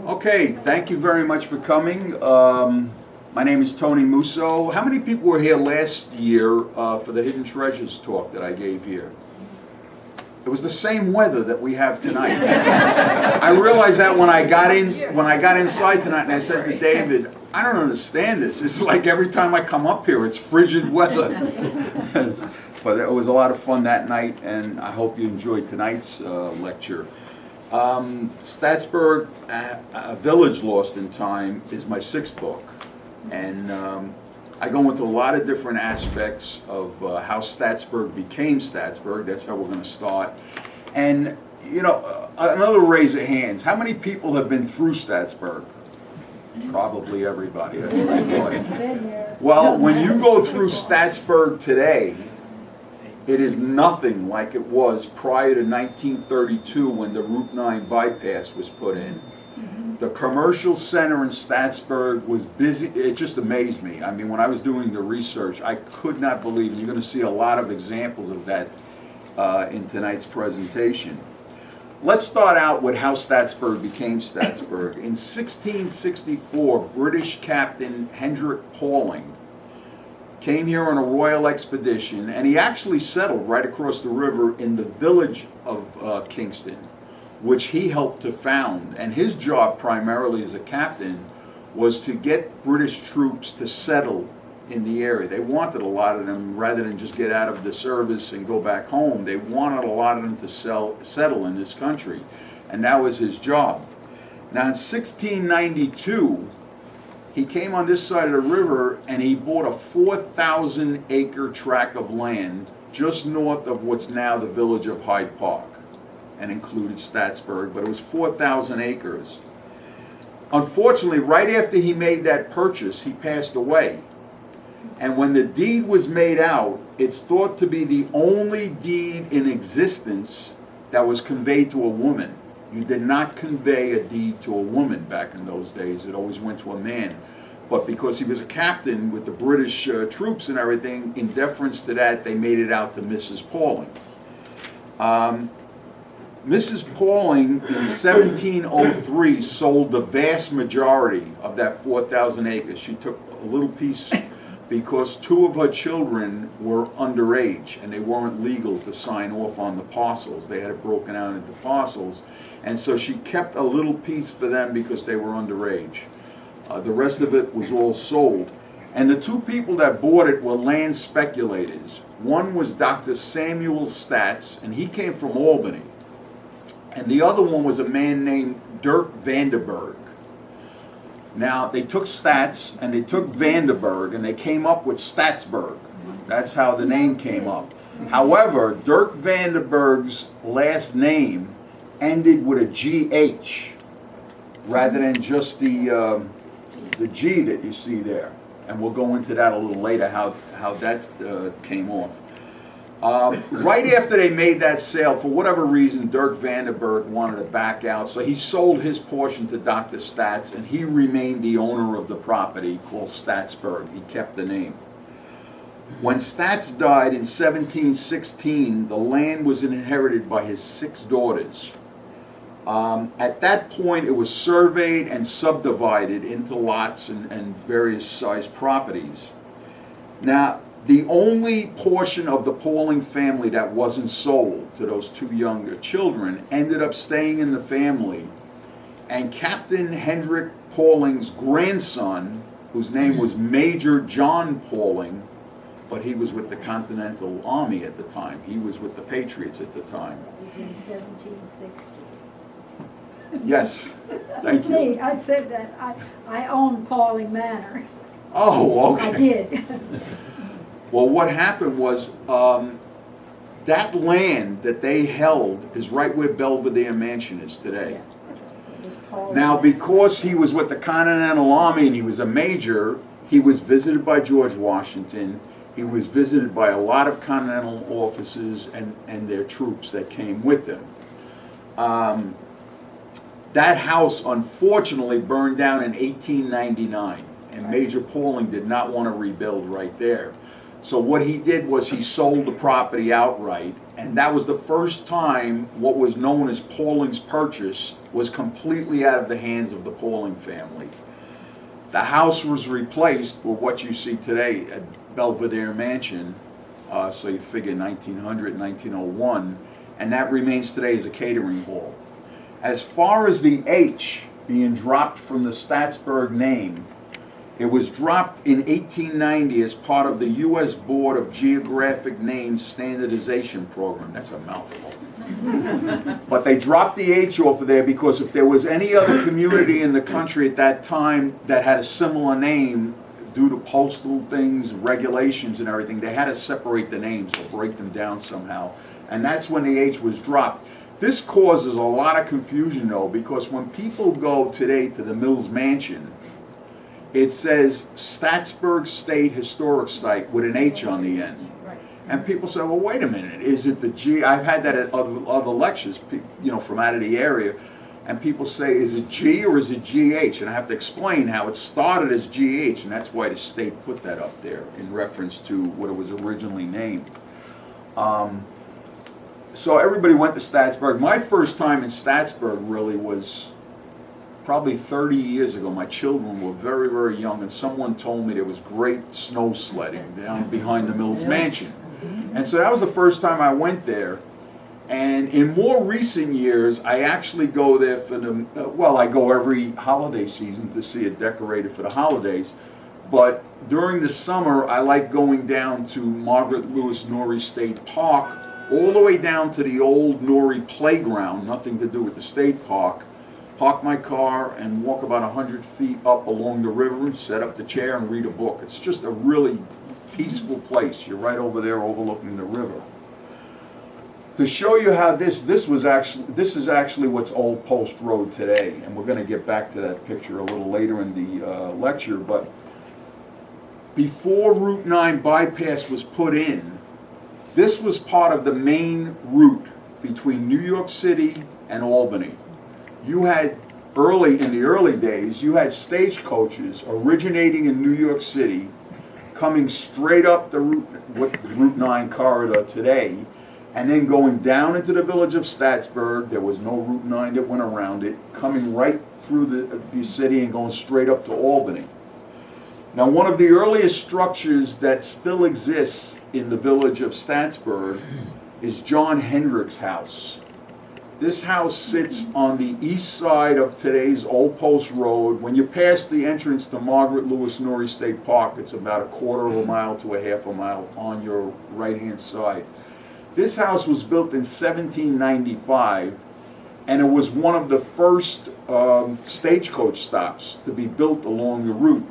Okay, thank you very much for coming. My name is Tony Musso. How many people were here last year for the Hidden Treasures talk that I gave here? It was the same weather that we have tonight. I realized that when I got inside tonight, and I said to David, I don't understand this. It's like every time I come up here, it's frigid weather. But it was a lot of fun that night, and I hope you enjoyed tonight's lecture. Staatsburg, A Village Lost in Time is my 6th book, and I go into a lot of different aspects of how Staatsburg became Staatsburg. That's how we're going to start. And, you know, another raise of hands. How many people have been through Staatsburg? Probably everybody. That's what I thought. Well, when you go through Staatsburg today, it is nothing like it was prior to 1932 when the Route 9 bypass was put in. The commercial center in Staatsburg was busy. It just amazed me. I mean, when I was doing the research, I could not believe it. You're going to see a lot of examples of that in tonight's presentation. Let's start out with how Staatsburg became Staatsburg. In 1664, British Captain Hendrik Pauling came here on a royal expedition, and he actually settled right across the river in the village of Kingston, which he helped to found. And his job primarily as a captain was to get British troops to settle in the area. They wanted a lot of them, rather than just get out of the service and go back home, they wanted a lot of them to settle in this country. And that was his job. Now in 1692, he came on this side of the river and he bought a 4,000 acre tract of land just north of what's now the village of Hyde Park, and included Staatsburg, but it was 4,000 acres. Unfortunately, right after he made that purchase, he passed away. And when the deed was made out, it's thought to be the only deed in existence that was conveyed to a woman. You did not convey a deed to a woman back in those days. It always went to a man. But because he was a captain with the British troops and everything, in deference to that, they made it out to Mrs. Pauling. Mrs. Pauling in 1703 sold the vast majority of that 4,000 acres. She took a little piece because 2 of her children were underage and they weren't legal to sign off on the parcels. They had it broken out into parcels, and so she kept a little piece for them because they were underage. The rest of it was all sold. And the 2 people that bought it were land speculators. One was Dr. Samuel Stats, and he came from Albany. And the other one was a man named Dirk Vanderberg. Now, they took Stats and they took Vanderberg and they came up with Staatsburg. That's how the name came up. However, Dirk Vanderberg's last name ended with a GH rather than just the G that you see there. And we'll go into that a little later, how that came off. Right after they made that sale, for whatever reason, Dirk Vanderberg wanted to back out, so he sold his portion to Dr. Stats, and he remained the owner of the property called Staatsburg. He kept the name. When Stats died in 1716, the land was inherited by his 6 daughters. At that point, it was surveyed and subdivided into lots and various sized properties. Now, the only portion of the Pauling family that wasn't sold to those 2 younger children ended up staying in the family, and Captain Hendrik Pauling's grandson, whose name was Major John Pauling, but he was with the Continental Army at the time. He was with the Patriots at the time. It was in 1760. Yes, thank you. I said that. I own Pauling Manor. Oh, okay. I did. Well, what happened was that land that they held is right where Belvedere Mansion is today. Yes. Now, because he was with the Continental Army and he was a major, he was visited by George Washington. He was visited by a lot of Continental officers and their troops that came with them. That house, unfortunately, burned down in 1899, and Major Pauling did not want to rebuild right there. So what he did was he sold the property outright, and that was the first time what was known as Pauling's Purchase was completely out of the hands of the Pauling family. The house was replaced with what you see today at Belvedere Mansion, so you figure 1900, 1901, and that remains today as a catering hall. As far as the H being dropped from the Staatsburg name, it was dropped in 1890 as part of the U.S. Board of Geographic Names Standardization Program. That's a mouthful. But they dropped the H off of there because if there was any other community in the country at that time that had a similar name, due to postal things, regulations and everything, they had to separate the names or break them down somehow. And that's when the H was dropped. This causes a lot of confusion though, because when people go today to the Mills Mansion, it says Staatsburg State Historic Site with an H on the end. And people say, well, wait a minute, is it the G? I've had that at other lectures, you know, from out of the area. And people say, is it G or is it GH? And I have to explain how it started as GH, and that's why the state put that up there in reference to what it was originally named. So everybody went to Staatsburg. My first time in Staatsburg really was probably 30 years ago. My children were very, very young, and someone told me there was great snow sledding down behind the Mills Mansion. And so that was the first time I went there. And in more recent years, I actually go there for the, well, I go every holiday season to see it decorated for the holidays. But during the summer, I like going down to Margaret Lewis Norrie State Park, all the way down to the old Norrie Playground, nothing to do with the state park. Park my car and walk about 100 feet up along the river, set up the chair and read a book. It's just a really peaceful place. You're right over there overlooking the river. To show you how this is actually what's Old Post Road today, and we're going to get back to that picture a little later in the lecture, but before Route 9 bypass was put in, this was part of the main route between New York City and Albany. You had in the early days, you had stagecoaches originating in New York City, coming straight up the Route 9 corridor today, and then going down into the village of Staatsburg. There was no Route 9 that went around it, coming right through the city and going straight up to Albany. Now, one of the earliest structures that still exists in the village of Staatsburg is John Hendrick's house. This house sits on the east side of today's Old Post Road. When you pass the entrance to Margaret Lewis Norrie State Park, it's about a quarter of a mile to a half a mile on your right-hand side. This house was built in 1795, and it was one of the first stagecoach stops to be built along the route.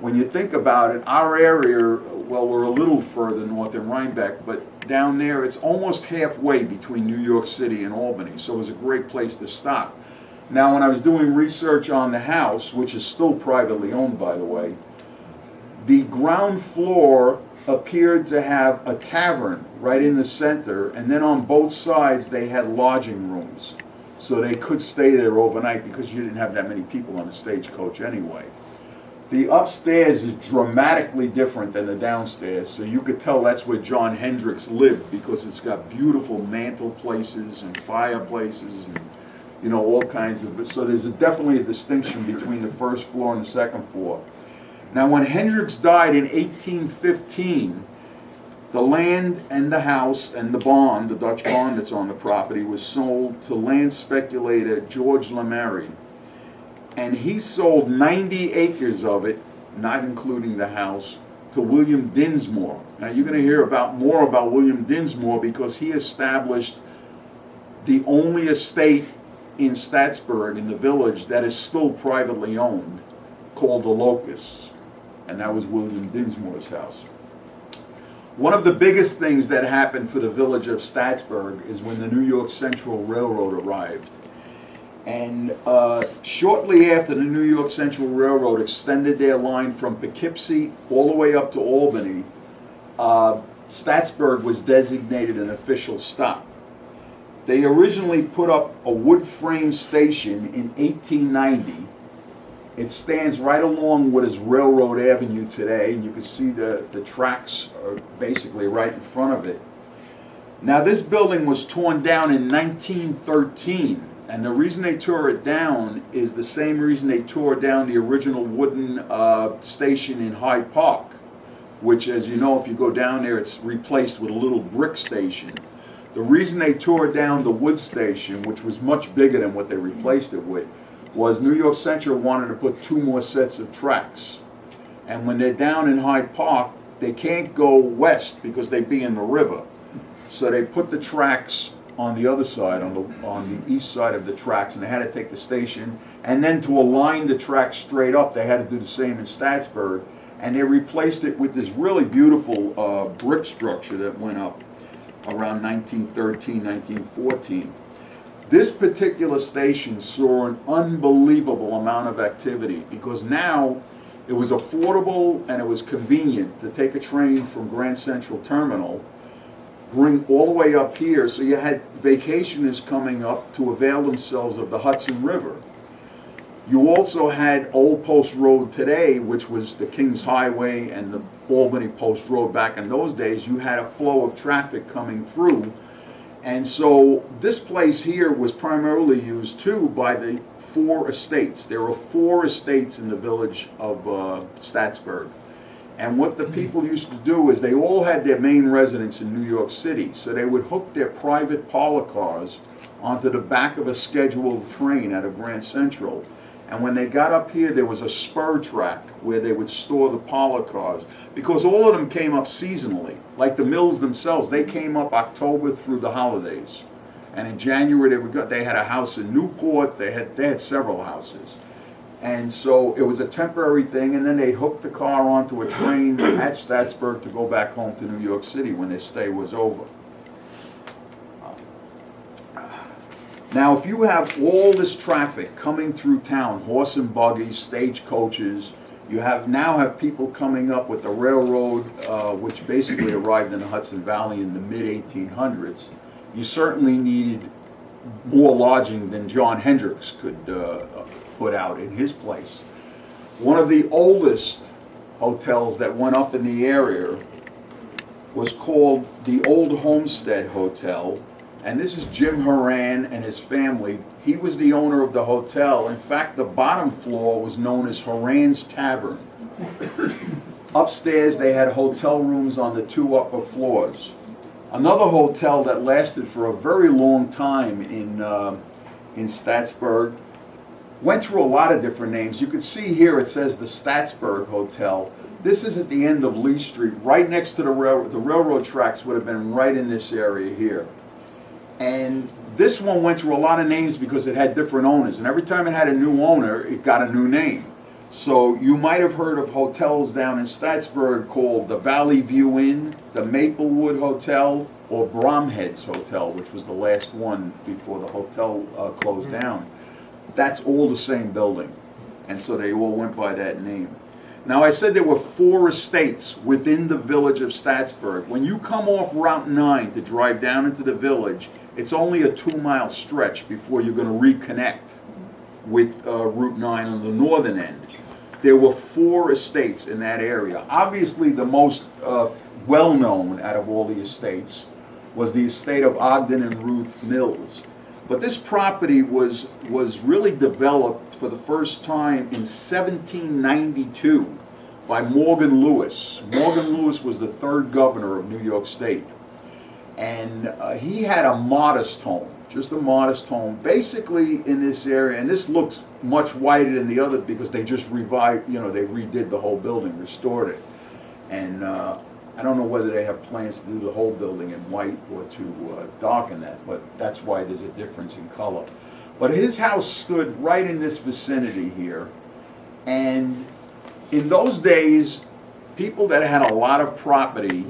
When you think about it, our area, well, we're a little further north in Rhinebeck, but down there it's almost halfway between New York City and Albany, so it was a great place to stop. Now, when I was doing research on the house, which is still privately owned, by the way, the ground floor appeared to have a tavern right in the center, and then on both sides they had lodging rooms, so they could stay there overnight because you didn't have that many people on a stagecoach anyway. The upstairs is dramatically different than the downstairs, so you could tell that's where John Hendricks lived because it's got beautiful mantel places and fireplaces and, you know, all kinds of, so there's definitely a distinction between the first floor and the second floor. Now, when Hendricks died in 1815, the land and the house and the bond, the Dutch bond that's on the property, was sold to land speculator George Lamary. And he sold 90 acres of it, not including the house, to William Dinsmore. Now, you're going to hear more about William Dinsmore because he established the only estate in Staatsburg, in the village, that is still privately owned, called the Locusts. And that was William Dinsmore's house. One of the biggest things that happened for the village of Staatsburg is when the New York Central Railroad arrived. And shortly after the New York Central Railroad extended their line from Poughkeepsie all the way up to Albany, Staatsburg was designated an official stop. They originally put up a wood frame station in 1890, It stands right along what is Railroad Avenue today, and you can see the tracks are basically right in front of it. Now, this building was torn down in 1913, and the reason they tore it down is the same reason they tore down the original wooden station in Hyde Park, which, as you know, if you go down there, it's replaced with a little brick station. The reason they tore down the wood station, which was much bigger than what they replaced it with, was New York Central wanted to put 2 more sets of tracks. And when they're down in Hyde Park, they can't go west because they'd be in the river. So they put the tracks on the other side, on the east side of the tracks, and they had to take the station. And then to align the tracks straight up, they had to do the same in Staatsburg. And they replaced it with this really beautiful brick structure that went up around 1913, 1914. This particular station saw an unbelievable amount of activity because now it was affordable and it was convenient to take a train from Grand Central Terminal, bring all the way up here, so you had vacationers coming up to avail themselves of the Hudson River. You also had Old Post Road today, which was the King's Highway and the Albany Post Road back in those days. You had a flow of traffic coming through. And so this place here was primarily used too by the 4 estates. There were 4 estates in the village of Staatsburg. And what the people used to do is they all had their main residence in New York City. So they would hook their private parlor cars onto the back of a scheduled train out of Grand Central. And when they got up here, there was a spur track where they would store the parlor cars, because all of them came up seasonally. Like the mills themselves, they came up October through the holidays. And in January, they had a house in Newport, they had several houses. And so it was a temporary thing, and then they'd hook the car onto a train at Staatsburg to go back home to New York City when their stay was over. Now, if you have all this traffic coming through town, horse and buggies, stagecoaches, you now have people coming up with the railroad, which basically arrived in the Hudson Valley in the mid-1800s. You certainly needed more lodging than John Hendricks could put out in his place. One of the oldest hotels that went up in the area was called the Old Homestead Hotel. And this is Jim Horan and his family. He was the owner of the hotel. In fact, the bottom floor was known as Horan's Tavern. Upstairs, they had hotel rooms on the 2 upper floors. Another hotel that lasted for a very long time in Staatsburg went through a lot of different names. You can see here it says the Staatsburg Hotel. This is at the end of Lee Street, right next to the railroad. The railroad tracks would have been right in this area here. And this one went through a lot of names because it had different owners. And every time it had a new owner, it got a new name. So you might have heard of hotels down in Staatsburg called the Valley View Inn, the Maplewood Hotel, or Bromhead's Hotel, which was the last one before the hotel closed down. That's all the same building. And so they all went by that name. Now, I said there were 4 estates within the village of Staatsburg. When you come off Route 9 to drive down into the village, it's only a 2-mile stretch before you're going to reconnect with Route 9 on the northern end. There were 4 estates in that area. Obviously, the most well-known out of all the estates was the estate of Ogden and Ruth Mills. But this property was really developed for the first time in 1792 by Morgan Lewis. Morgan Lewis was the 3rd governor of New York State. And he had a modest home, just a modest home, basically in this area. And this looks much whiter than the other because they just revived, they redid the whole building, restored it. And I don't know whether they have plans to do the whole building in white or to darken that, but that's why there's a difference in color. But his house stood right in this vicinity here. And in those days, people that had a lot of property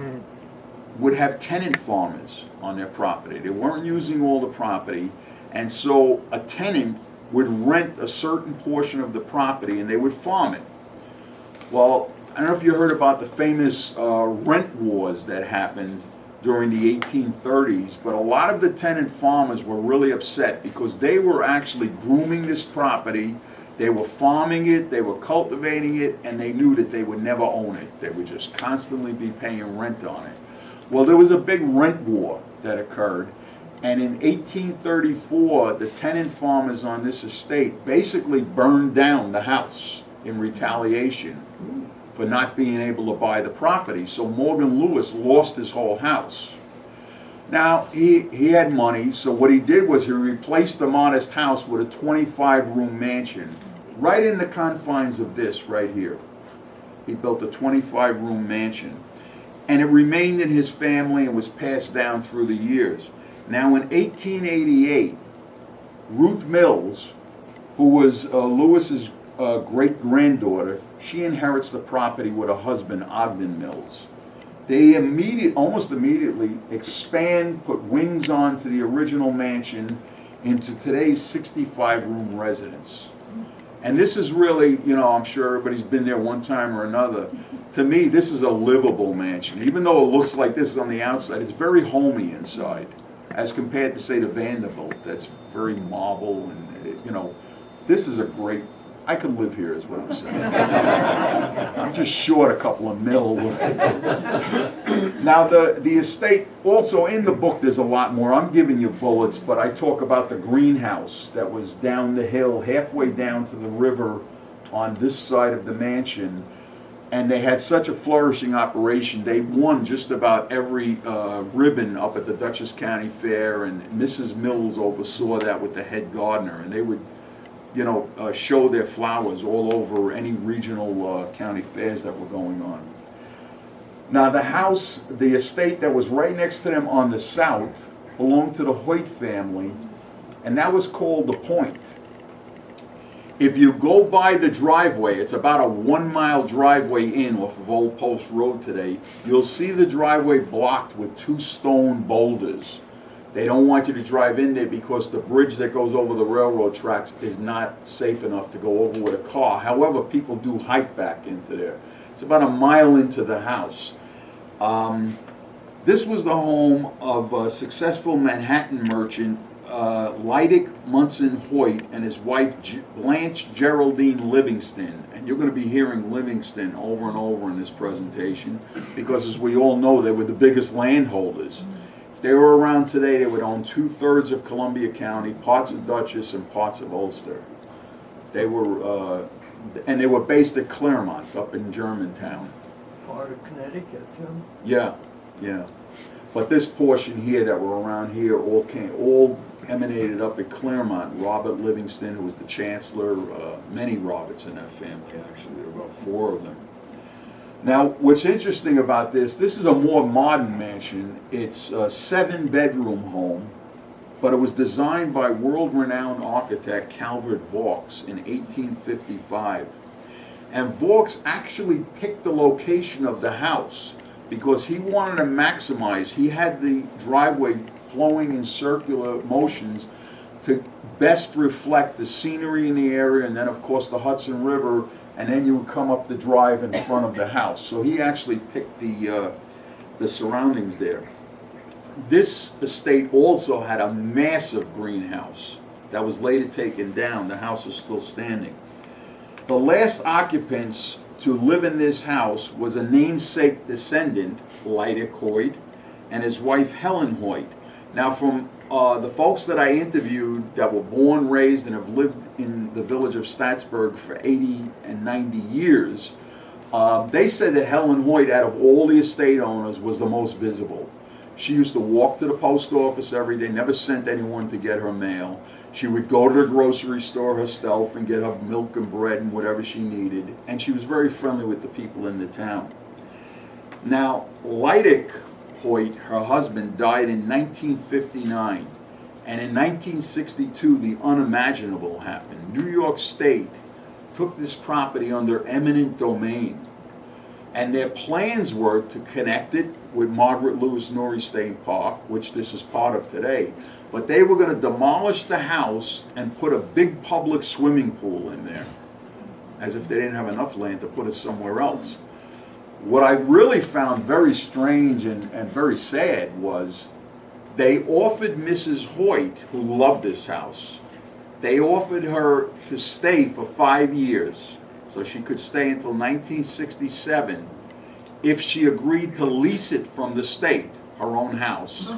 would have tenant farmers on their property. They weren't using all the property, and so a tenant would rent a certain portion of the property and they would farm it. Well, I don't know if you heard about the famous rent wars that happened during the 1830s, but a lot of the tenant farmers were really upset because they were actually grooming this property. They were farming it, they were cultivating it, and they knew that they would never own it. They would just constantly be paying rent on it. Well, there was a big rent war that occurred, and in 1834, the tenant farmers on this estate basically burned down the house in retaliation for not being able to buy the property. So Morgan Lewis lost his whole house. Now, he had money, so what he did was he replaced the modest house with a 25-room mansion right in the confines of this right here. He built a 25-room mansion. And it remained in his family and was passed down through the years. Now, in 1888, Ruth Mills, who was Lewis's great-granddaughter, she inherits the property with her husband, Ogden Mills. They almost immediately expand, put wings onto the original mansion into today's 65-room residence. And this is really, I'm sure everybody's been there one time or another. To me, this is a livable mansion. Even though it looks like this is on the outside, it's very homey inside, as compared to, say, the Vanderbilt. That's very marble, and, this is a great, I could live here is what I'm saying. I'm just short a couple of mil. Now, the estate, also in the book, there's a lot more. I'm giving you bullets, but I talk about the greenhouse that was down the hill, halfway down to the river on this side of the mansion. And they had such a flourishing operation. They won just about every ribbon up at the Dutchess County Fair, and Mrs. Mills oversaw that with the head gardener. And they would show their flowers all over any regional county fairs that were going on. Now the estate that was right next to them on the south belonged to the Hoyt family, and that was called the Point. If you go by the driveway, it's about a 1-mile driveway in off of Old Post Road today, you'll see the driveway blocked with 2 stone boulders. They don't want you to drive in there because the bridge that goes over the railroad tracks is not safe enough to go over with a car. However, people do hike back into there. It's about a mile into the house. This was the home of a successful Manhattan merchant, Lydic Munson Hoyt, and his wife Blanche Geraldine Livingston. And you're going to be hearing Livingston over and over in this presentation because, as we all know, they were the biggest landholders. They were around today, they would own 2/3 of Columbia County, parts of Dutchess, and parts of Ulster. They were based at Claremont, up in Germantown. Part of Connecticut, too. Yeah. But this portion here that were around here all emanated up at Claremont. Robert Livingston, who was the chancellor, many Roberts in that family, actually. There were about 4 of them. Now, what's interesting about this is a more modern mansion. It's a 7-bedroom home, but it was designed by world-renowned architect Calvert Vaux in 1855. And Vaux actually picked the location of the house because he wanted to maximize. He had the driveway flowing in circular motions to best reflect the scenery in the area, and then, of course, the Hudson River, and then you would come up the drive in front of the house. So he actually picked the surroundings there. This estate also had a massive greenhouse that was later taken down. The house is still standing. The last occupants to live in this house was a namesake descendant, Lydic Hoyt, and his wife Helen Hoyt. Now, from the folks that I interviewed that were born, raised, and have lived in the village of Staatsburg for 80 and 90 years, they said that Helen Hoyt, out of all the estate owners, was the most visible. She used to walk to the post office every day, never sent anyone to get her mail. She would go to the grocery store herself and get her milk and bread and whatever she needed, and she was very friendly with the people in the town. Now, Lydic Hoyt, her husband, died in 1959, and in 1962 the unimaginable happened. New York State took this property under eminent domain, and their plans were to connect it with Margaret Lewis Norrie State Park, which this is part of today, but they were going to demolish the house and put a big public swimming pool in there, as if they didn't have enough land to put it somewhere else. What I really found very strange and very sad was they offered Mrs. Hoyt, who loved this house, They offered her to stay for 5 years, so she could stay until 1967 if she agreed to lease it from the state, her own house,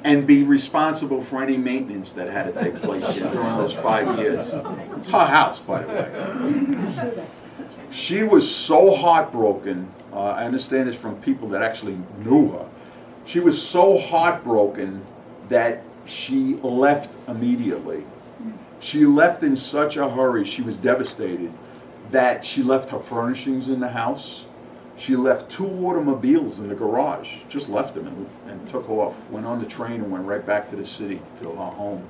and be responsible for any maintenance that had to take place here during those 5 years. It's her house, by the way. She was so heartbroken. I understand this from people that actually knew her. She was so heartbroken that she left immediately. She left in such a hurry, she was devastated, that she left her furnishings in the house. She left 2 automobiles in the garage, just left them and took off, went on the train and went right back to the city, to her home.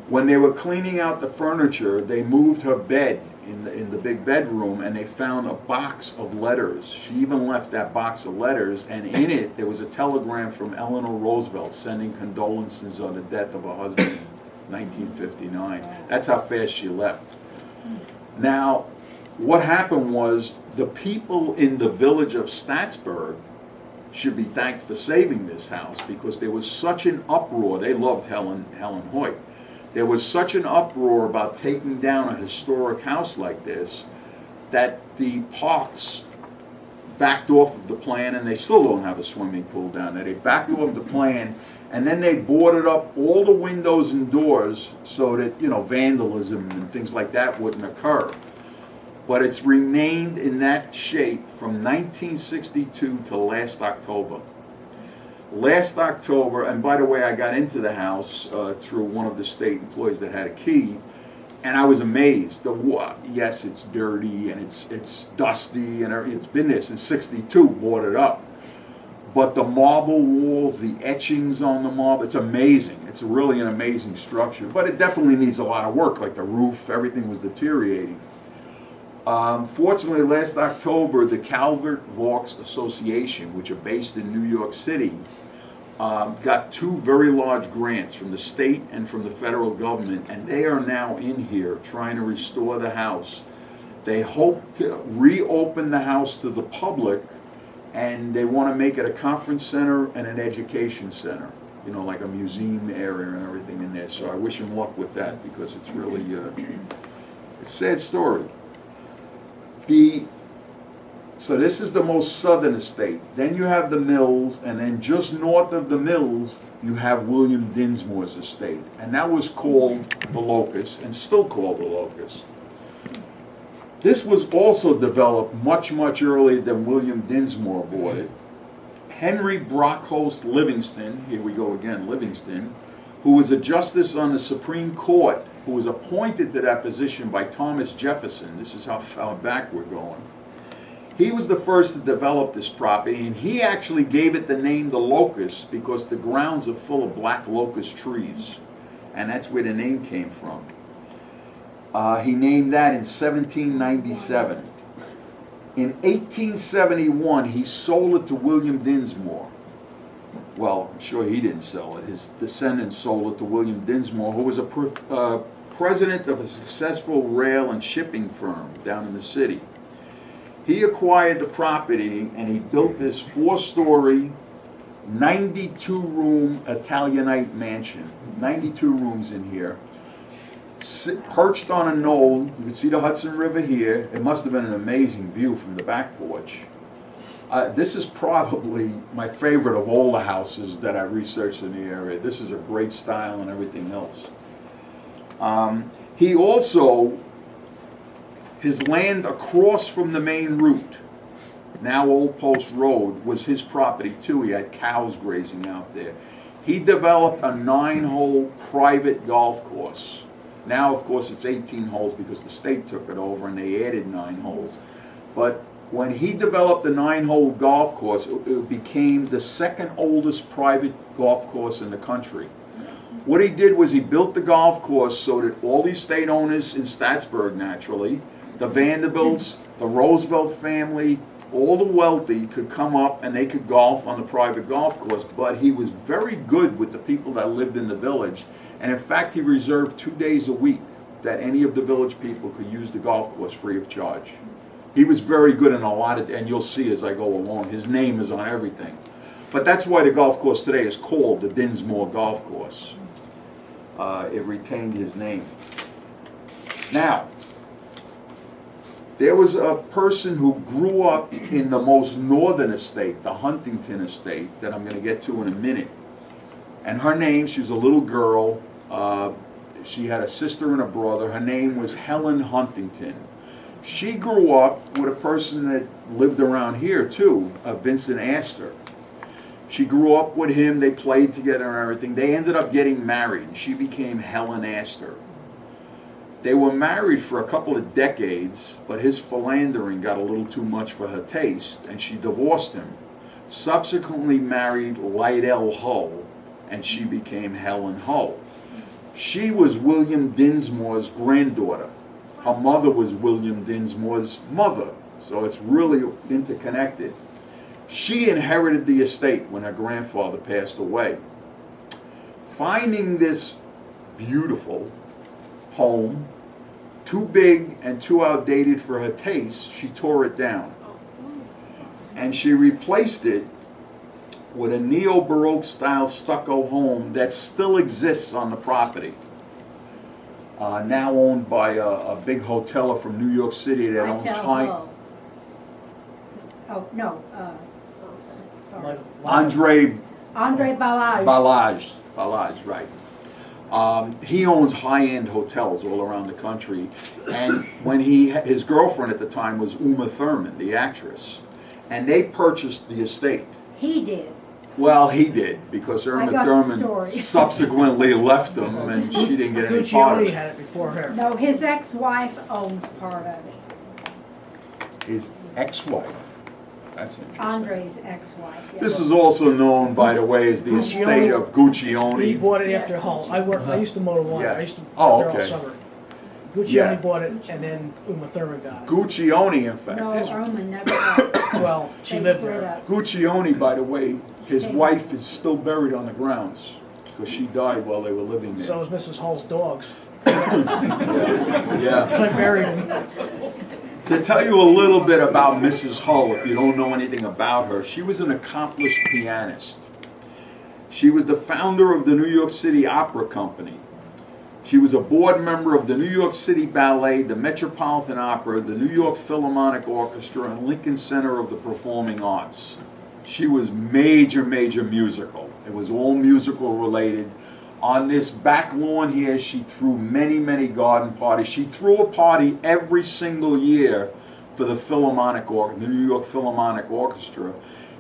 When they were cleaning out the furniture, they moved her bed in the big bedroom, and they found a box of letters. She even left that box of letters, and in it there was a telegram from Eleanor Roosevelt sending condolences on the death of her husband in 1959. That's how fast she left. Now, what happened was the people in the village of Staatsburg should be thanked for saving this house, because there was such an uproar. They loved Helen Hoyt. There was such an uproar about taking down a historic house like this that the Parks backed off of the plan, and they still don't have a swimming pool down there. They backed off the plan, and then they boarded up all the windows and doors so that, vandalism and things like that wouldn't occur. But it's remained in that shape from 1962 to last October. Last October, and by the way, I got into the house through one of the state employees that had a key, and I was amazed. Yes, it's dirty and it's dusty, and it's been there since '62, boarded up. But the marble walls, the etchings on the marble, it's amazing. It's really an amazing structure, but it definitely needs a lot of work, like the roof, everything was deteriorating. Fortunately, last October, the Calvert Vaux Association, which are based in New York City, got 2 very large grants from the state and from the federal government, and they are now in here trying to restore the house. They hope to reopen the house to the public, and they want to make it a conference center and an education center, like a museum area and everything in there. So I wish them luck with that, because it's really it's a sad story. So this is the most southern estate. Then you have the Mills, and then just north of the Mills, you have William Dinsmore's estate. And that was called the Locust, and still called the Locust. This was also developed much, much earlier than William Dinsmore bought it. Henry Brockhost Livingston, here we go again, Livingston, who was a justice on the Supreme Court, who was appointed to that position by Thomas Jefferson. This is how far back we're going. He was the first to develop this property, and he actually gave it the name the Locust because the grounds are full of black locust trees, and that's where the name came from. He named that in 1797. In 1871, he sold it to William Dinsmore. Well, I'm sure he didn't sell it. His descendants sold it to William Dinsmore, who was a president of a successful rail and shipping firm down in the city. He acquired the property, and he built this 4-story, 92-room Italianate mansion. 92 rooms in here. Perched on a knoll. You can see the Hudson River here. It must have been an amazing view from the back porch. This is probably my favorite of all the houses that I researched in the area. This is a great style and everything else. He also, his land across from the main route, now Old Post Road, was his property too. He had cows grazing out there. He developed a 9-hole private golf course. Now, of course, it's 18 holes because the state took it over and they added 9 holes. But when he developed the 9-hole golf course, it became the second oldest private golf course in the country. What he did was he built the golf course so that all these state owners in Staatsburg, naturally, the Vanderbilts, the Roosevelt family, all the wealthy could come up and they could golf on the private golf course. But he was very good with the people that lived in the village. And in fact, he reserved 2 days a week that any of the village people could use the golf course free of charge. He was very good in a lot of, and you'll see as I go along, his name is on everything. But that's why the golf course today is called the Dinsmore Golf Course. it retained his name. Now, there was a person who grew up in the most northern estate, the Huntington estate, that I'm going to get to in a minute. And her name, she was a little girl, she had a sister and a brother, her name was Helen Huntington. She grew up with a person that lived around here too, Vincent Astor. She grew up with him, they played together and everything. They ended up getting married, and she became Helen Astor. They were married for a couple of decades, but his philandering got a little too much for her taste, and she divorced him. Subsequently married Lydell Hull, and she became Helen Hull. She was William Dinsmore's granddaughter. Her mother was William Dinsmore's mother, so it's really interconnected. She inherited the estate when her grandfather passed away. Finding this beautiful home too big and too outdated for her taste, she tore it down. And she replaced it with a neo-Baroque style stucco home that still exists on the property. Now owned by a big hoteler from New York City that owns Oh, no, sorry. Andre Balaj. Balaj, right. He owns high-end hotels all around the country, and when his girlfriend at the time was Uma Thurman, the actress, and they purchased the estate. He did. Well, he did, because Uma Thurman subsequently left him, and she didn't get any part of Guccione it. had it before her. No, his ex-wife owns part of it. His ex-wife. That's interesting. Andre's ex-wife. Yeah. This is also known, by the way, as the estate of He Guccione. bought it after Hull. I used to mow the lawn. Yeah. I used to Oh, work there okay. all summer. Guccione Yeah. bought it, and then Uma Thurman got it. Guccione, in fact. No, His, Irma never got it. Well, she They lived split there. up. Guccione, by the way, his Okay. wife is still buried on the grounds, because she died while they were living there. So was Mrs. Hull's dogs. Yeah. So I buried him. To tell you a little bit about Mrs. Hull, if you don't know anything about her, she was an accomplished pianist. She was the founder of the New York City Opera Company. She was a board member of the New York City Ballet, the Metropolitan Opera, the New York Philharmonic Orchestra, and Lincoln Center of the Performing Arts. She was major musical. It was all musical related. On this back lawn here, she threw many garden parties. She threw a party every single year for the the New York Philharmonic Orchestra.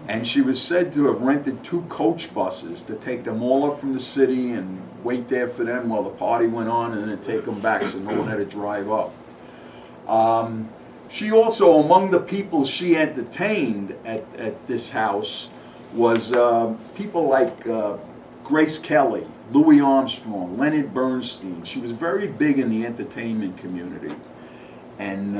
And she was said to have rented 2 coach buses to take them all up from the city and wait there for them while the party went on, and then take them back so no one had to drive up. She also, among the people she entertained at this house, was people like Grace Kelly, Louis Armstrong, Leonard Bernstein. She was very big in the entertainment community. And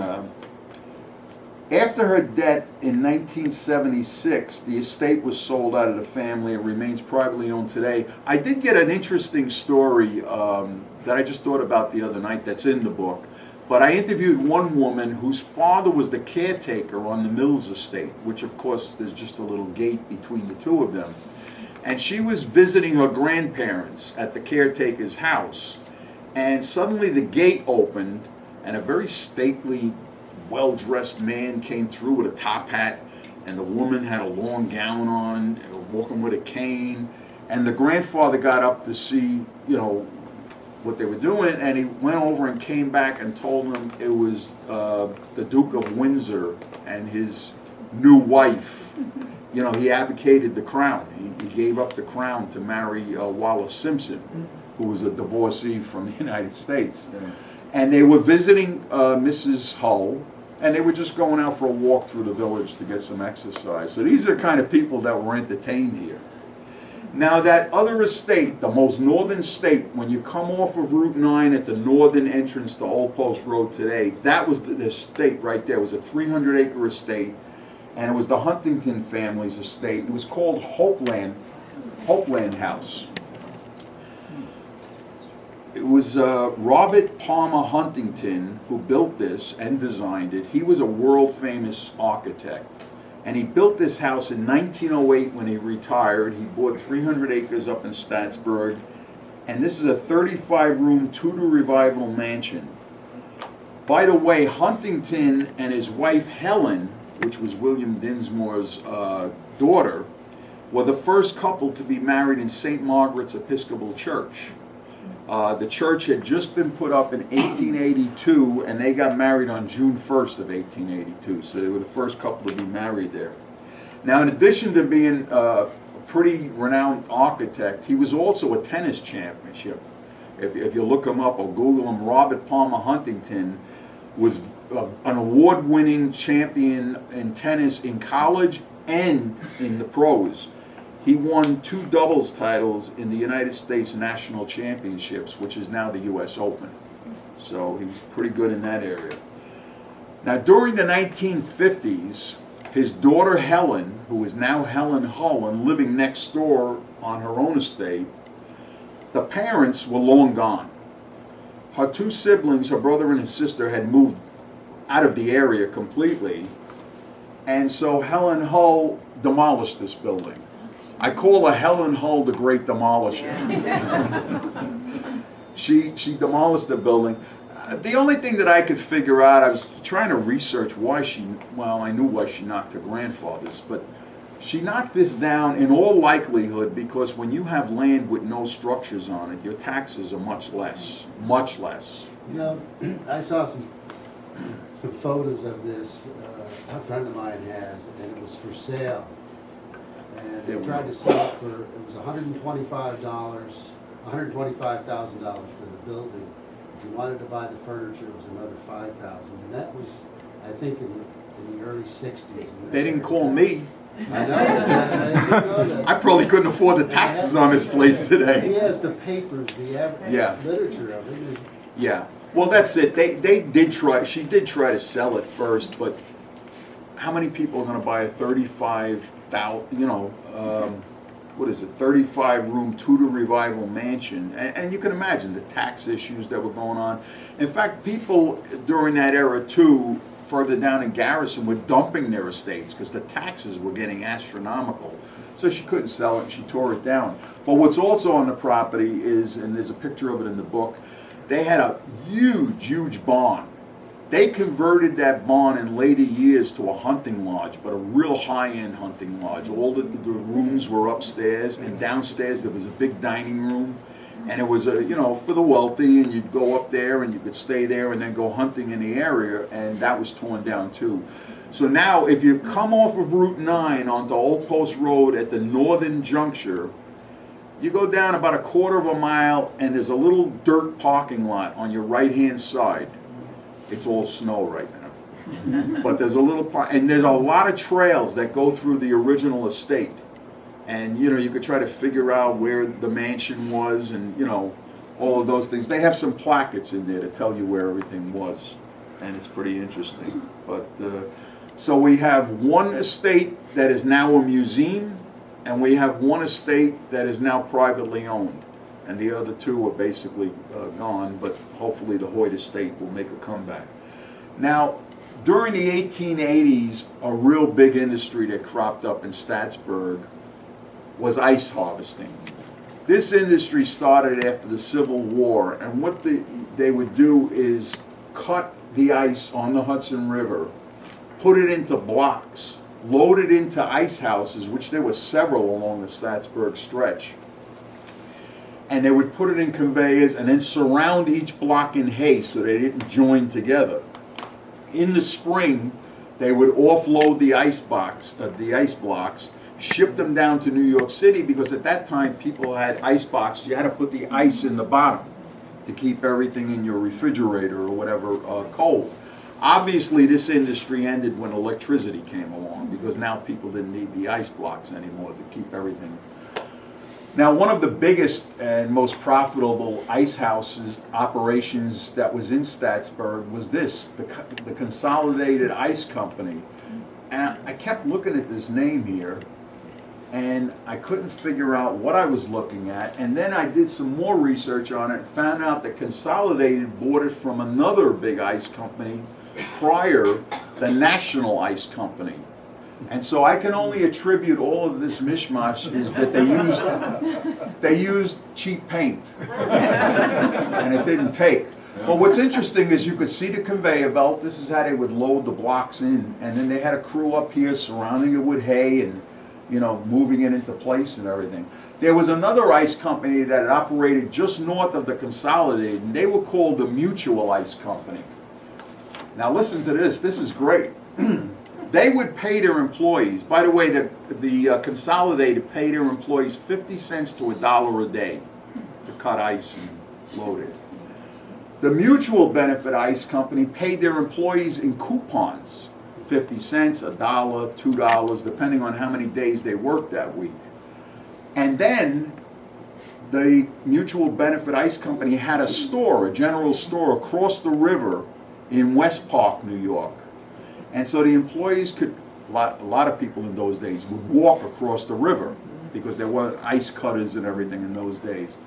after her death in 1976, the estate was sold out of the family and remains privately owned today. I did get an interesting story that I just thought about the other night that's in the book. But I interviewed one woman whose father was the caretaker on the Mills estate, which of course there's just a little gate between the two of them. And she was visiting her grandparents at the caretaker's house, and suddenly the gate opened and a very stately, well-dressed man came through with a top hat, and the woman had a long gown on, walking with a cane, and the grandfather got up to see, what they were doing, and he went over and came back and told them it was the Duke of Windsor and his new wife. He abdicated the crown. He gave up the crown to marry Wallace Simpson, who was a divorcee from the United States. Yeah. And they were visiting Mrs. Hull, and they were just going out for a walk through the village to get some exercise. So these are the kind of people that were entertained here. Now that other estate, the most northern estate, when you come off of Route 9 at the northern entrance to Old Post Road today, that was the estate right there. It was a 300-acre estate, and it was the Huntington family's estate. It was called Hopeland House. It was Robert Palmer Huntington who built this and designed it. He was a world-famous architect. And he built this house in 1908 when he retired. He bought 300 acres up in Staatsburg. And this is a 35-room Tudor Revival mansion. By the way, Huntington and his wife Helen, which was William Dinsmore's daughter, were the first couple to be married in St. Margaret's Episcopal Church. The church had just been put up in 1882, and they got married on June 1st of 1882, so they were the first couple to be married there. Now, in addition to being a pretty renowned architect, he was also a tennis championship. If you look him up or Google him, Robert Palmer Huntington was an award-winning champion in tennis in college and in the pros. He won 2 doubles titles in the United States National Championships, which is now the U.S. Open. So he was pretty good in that area. Now, during the 1950s, his daughter Helen, who is now Helen Hull and living next door on her own estate, the parents were long gone. Her 2 siblings, her brother and his sister, had moved out of the area completely, and so Helen Hull demolished this building. I call her Helen Hull the Great Demolisher. She demolished the building. The only thing that I could figure out, I was trying to research why I knew why she knocked her grandfather's, but she knocked this down in all likelihood because when you have land with no structures on it, your taxes are much less, much less. You know, I saw some photos of this, a friend of mine has, and it was for sale. And they tried to sell it for, it was $125,000 for the building. If you wanted to buy the furniture, it was another $5,000. And that was, I think, in the early 60s. They didn't call me. I know, I didn't know that. I probably couldn't afford the taxes on this place He today. has the papers, the Yeah. literature of it. Yeah. Well, that's it. They did try. She did try to sell it first, but how many people are going to buy a 35,000? You know, what is it? 35-room Tudor Revival mansion, and you can imagine the tax issues that were going on. In fact, people during that era too, further down in Garrison, were dumping their estates because the taxes were getting astronomical. So she couldn't sell it. She tore it down. But what's also on the property is, and there's a picture of it in the book, they had a huge, huge barn. They converted that barn in later years to a hunting lodge, but a real high-end hunting lodge. All the rooms were upstairs, and downstairs there was a big dining room, and it was for the wealthy, and you'd go up there and you could stay there and then go hunting in the area, and that was torn down too. So now, if you come off of Route 9 onto Old Post Road at the northern juncture, you go down about a quarter of a mile, and there's a little dirt parking lot on your right-hand side. It's all snow right now. But there's a little and there's a lot of trails that go through the original estate. And, you could try to figure out where the mansion was and, all of those things. They have some plackets in there to tell you where everything was. And it's pretty interesting. But, so we have one estate that is now a museum, and we have one estate that is now privately owned. And the other 2 are basically gone, but hopefully the Hoyt estate will make a comeback. Now, during the 1880s, a real big industry that cropped up in Staatsburg was ice harvesting. This industry started after the Civil War, and what they would do is cut the ice on the Hudson River, put it into blocks, load it into ice houses, which there were several along the Staatsburg stretch, and they would put it in conveyors and then surround each block in hay so they didn't join together. In the spring, they would offload the ice blocks, ship them down to New York City, because at that time people had ice boxes. You had to put the ice in the bottom to keep everything in your refrigerator or whatever cold. Obviously, this industry ended when electricity came along, because now people didn't need the ice blocks anymore to keep everything. Now, one of the biggest and most profitable ice houses operations that was in Staatsburg was this, the Consolidated Ice Company. And I kept looking at this name here, and I couldn't figure out what I was looking at. And then I did some more research on it and found out that Consolidated bought it from another big ice company prior, the National Ice Company. And so I can only attribute all of this mishmash is that they used cheap paint. And it didn't take. But what's interesting is you could see the conveyor belt. This is how they would load the blocks in. And then they had a crew up here surrounding it with hay and, you know, moving it into place and everything. There was another ice company that operated just north of the Consolidated, and they were called the Mutual Ice Company. Now listen to this. This is great. They would pay their employees. By the way, the Consolidated paid their employees 50 cents to $1 a day to cut ice and load it. The Mutual Benefit Ice Company paid their employees in coupons, 50 cents, $1, $2, depending on how many days they worked that week. And then the Mutual Benefit Ice Company had a store, a general store across the river in West Park, New York. And so the employees could, a lot of people in those days would walk across the river because there weren't ice cutters and everything in those days.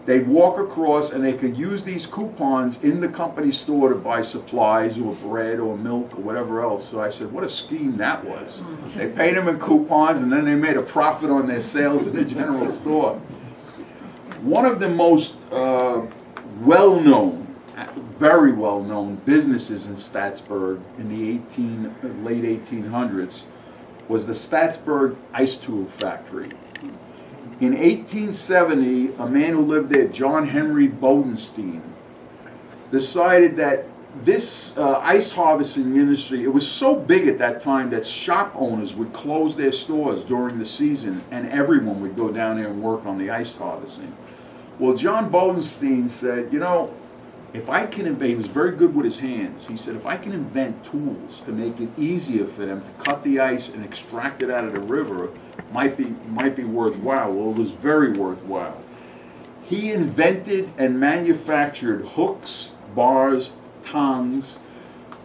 They'd walk across and they could use these coupons in the company store to buy supplies or bread or milk or whatever else. So I said, what a scheme that was. They paid them in coupons and then they made a profit on their sales in the general store. One of the most well-known, very well-known businesses in Staatsburg in the late 1800s was the Staatsburg Ice Tool Factory. In 1870, a man who lived there, John Henry Bodenstein, decided that this ice harvesting industry, it was so big at that time that shop owners would close their stores during the season and everyone would go down there and work on the ice harvesting. Well, John Bodenstein said, you know, if I can invent, he was very good with his hands. He said, if I can invent tools to make it easier for them to cut the ice and extract it out of the river, might be worthwhile. Well, it was very worthwhile. He invented and manufactured hooks, bars, tongs.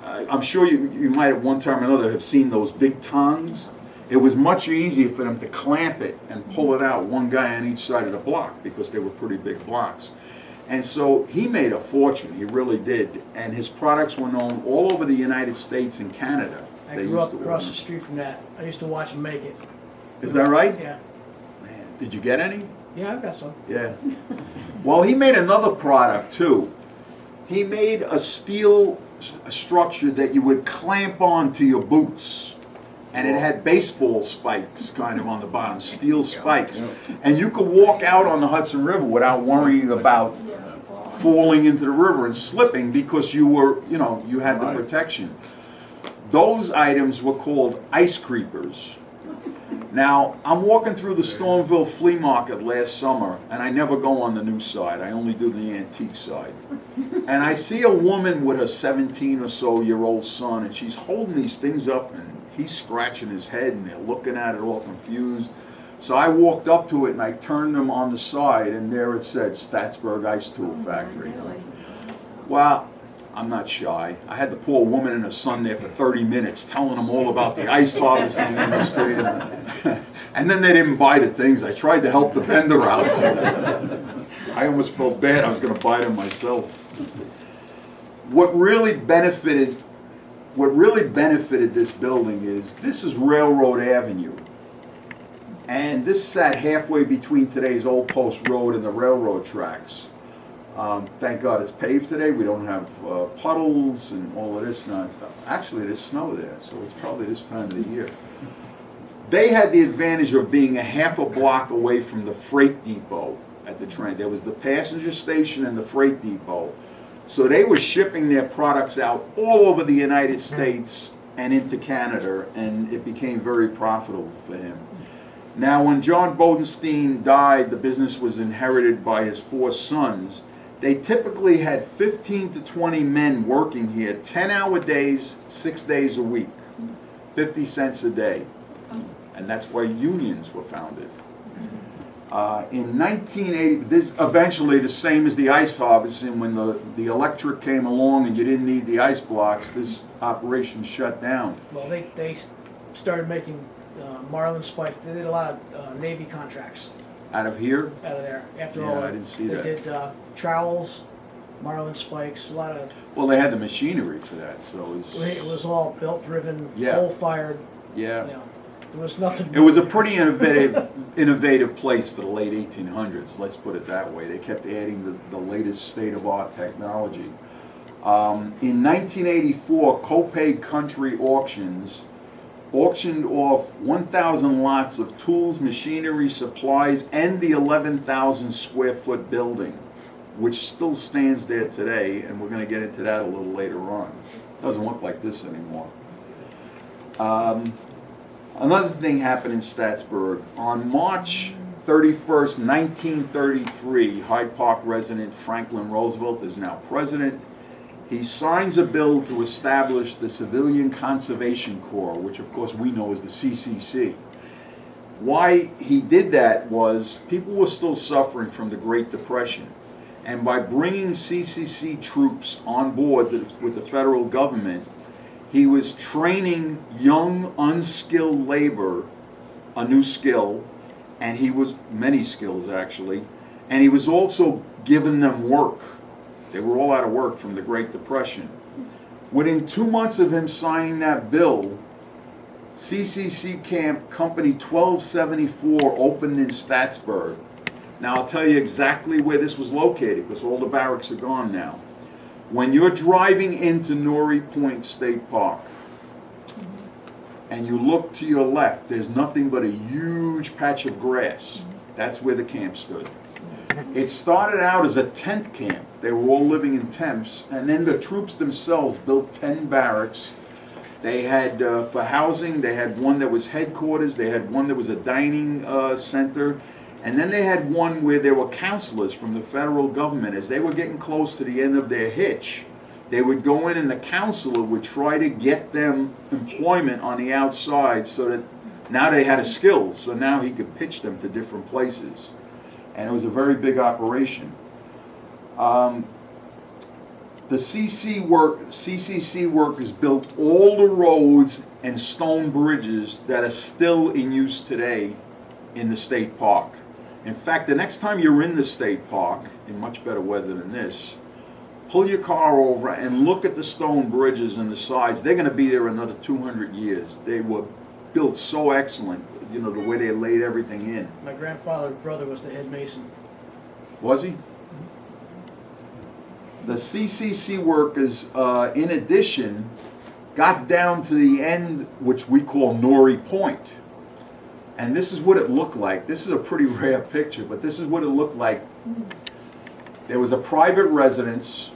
I'm sure you might at one time or another have seen those big tongs. It was much easier for them to clamp it and pull it out, one guy on each side of the block, because they were pretty big blocks. And so he made a fortune, he really did. And his products were known all over the United States and Canada. I grew up across the street from that. I used to watch him make it. Is that right? Yeah. Man, did you get any? Yeah, I've got some. Yeah. Well, he made another product too. He made a steel structure that you would clamp on to your boots. And it had baseball spikes kind of on the bottom, steel spikes. And you could walk out on the Hudson River without worrying about falling into the river and slipping because you were, you know, you had the protection. Those items were called ice creepers. Now, I'm walking through the Stormville flea market last summer, and I never go on the new side. I only do the antique side. And I see a woman with her 17 or so year old son, and she's holding these things up, and he's scratching his head, and they're looking at it all confused. So I walked up to it, and I turned them on the side, and there it said, Staatsburg Ice Tool Factory. Well, I'm not shy. I had the poor woman and her son there for 30 minutes telling them all about the ice harvesting industry. And then they didn't buy the things. I tried to help the vendor out. I almost felt bad I was going to buy them myself. What really benefited this building is, this is Railroad Avenue. And this sat halfway between today's Old Post Road and the railroad tracks. Thank God it's paved today. We don't have puddles and all of this nonsense. Actually, there's snow there, so it's probably this time of the year. They had the advantage of being a half a block away from the freight depot at the train. There was the passenger station and the freight depot. So they were shipping their products out all over the United States and into Canada, and it became very profitable for him. Now, when John Bodenstein died, the business was inherited by his 4 sons. They typically had 15 to 20 men working here, 10-hour days, 6 days a week, 50 cents a day. And that's why unions were founded. In 1980, this eventually the same as the ice harvesting, when the electric came along and you didn't need the ice blocks, this operation shut down. Well, they started making marlin spikes. They did a lot of Navy contracts Out of here? out of there. After Yeah, all, I didn't see they that. did trowels, marlin spikes, a lot of. Well, they had the machinery for that, so It was all belt-driven, Yeah. coal-fired Yeah. You know, there was nothing. It was a pretty innovative place for the late 1800s, let's put it that way. They kept adding the latest state-of-art technology. In 1984, Copay Country Auctions auctioned off 1,000 lots of tools, machinery, supplies, and the 11,000 square foot building, which still stands there today, and we're going to get into that a little later on. Doesn't look like this anymore. Another thing happened in Staatsburg. On March 31st, 1933, Hyde Park resident Franklin Roosevelt is now president. He signs a bill to establish the Civilian Conservation Corps, which of course we know as the CCC. Why he did that was people were still suffering from the Great Depression. And by bringing CCC troops on board with the federal government, he was training young, unskilled labor a new skill, and he was, many skills actually, and he was also giving them work. They were all out of work from the Great Depression. Within 2 months of him signing that bill, CCC Camp Company 1274 opened in Staatsburg. Now I'll tell you exactly where this was located, because all the barracks are gone now. When you're driving into Norrie Point State Park, and you look to your left, there's nothing but a huge patch of grass. That's where the camp stood. It started out as a tent camp. They were all living in tents, and then the troops themselves built 10 barracks. They had, for housing, they had one that was headquarters, they had one that was a dining center, and then they had one where there were counselors from the federal government. As they were getting close to the end of their hitch, they would go in and the counselor would try to get them employment on the outside, so that now they had a skill, so now he could pitch them to different places. And it was a very big operation. The CCC workers built all the roads and stone bridges that are still in use today in the state park. In fact, the next time you're in the state park, in much better weather than this, pull your car over and look at the stone bridges and the sides. They're going to be there another 200 years. They were built so excellent, you know, the way they laid everything in. My grandfather's brother was the head mason. Was he? The CCC workers, in addition, got down to the end, which we call Norrie Point. And this is what it looked like. This is a pretty rare picture, but this is what it looked like. There was a private residence,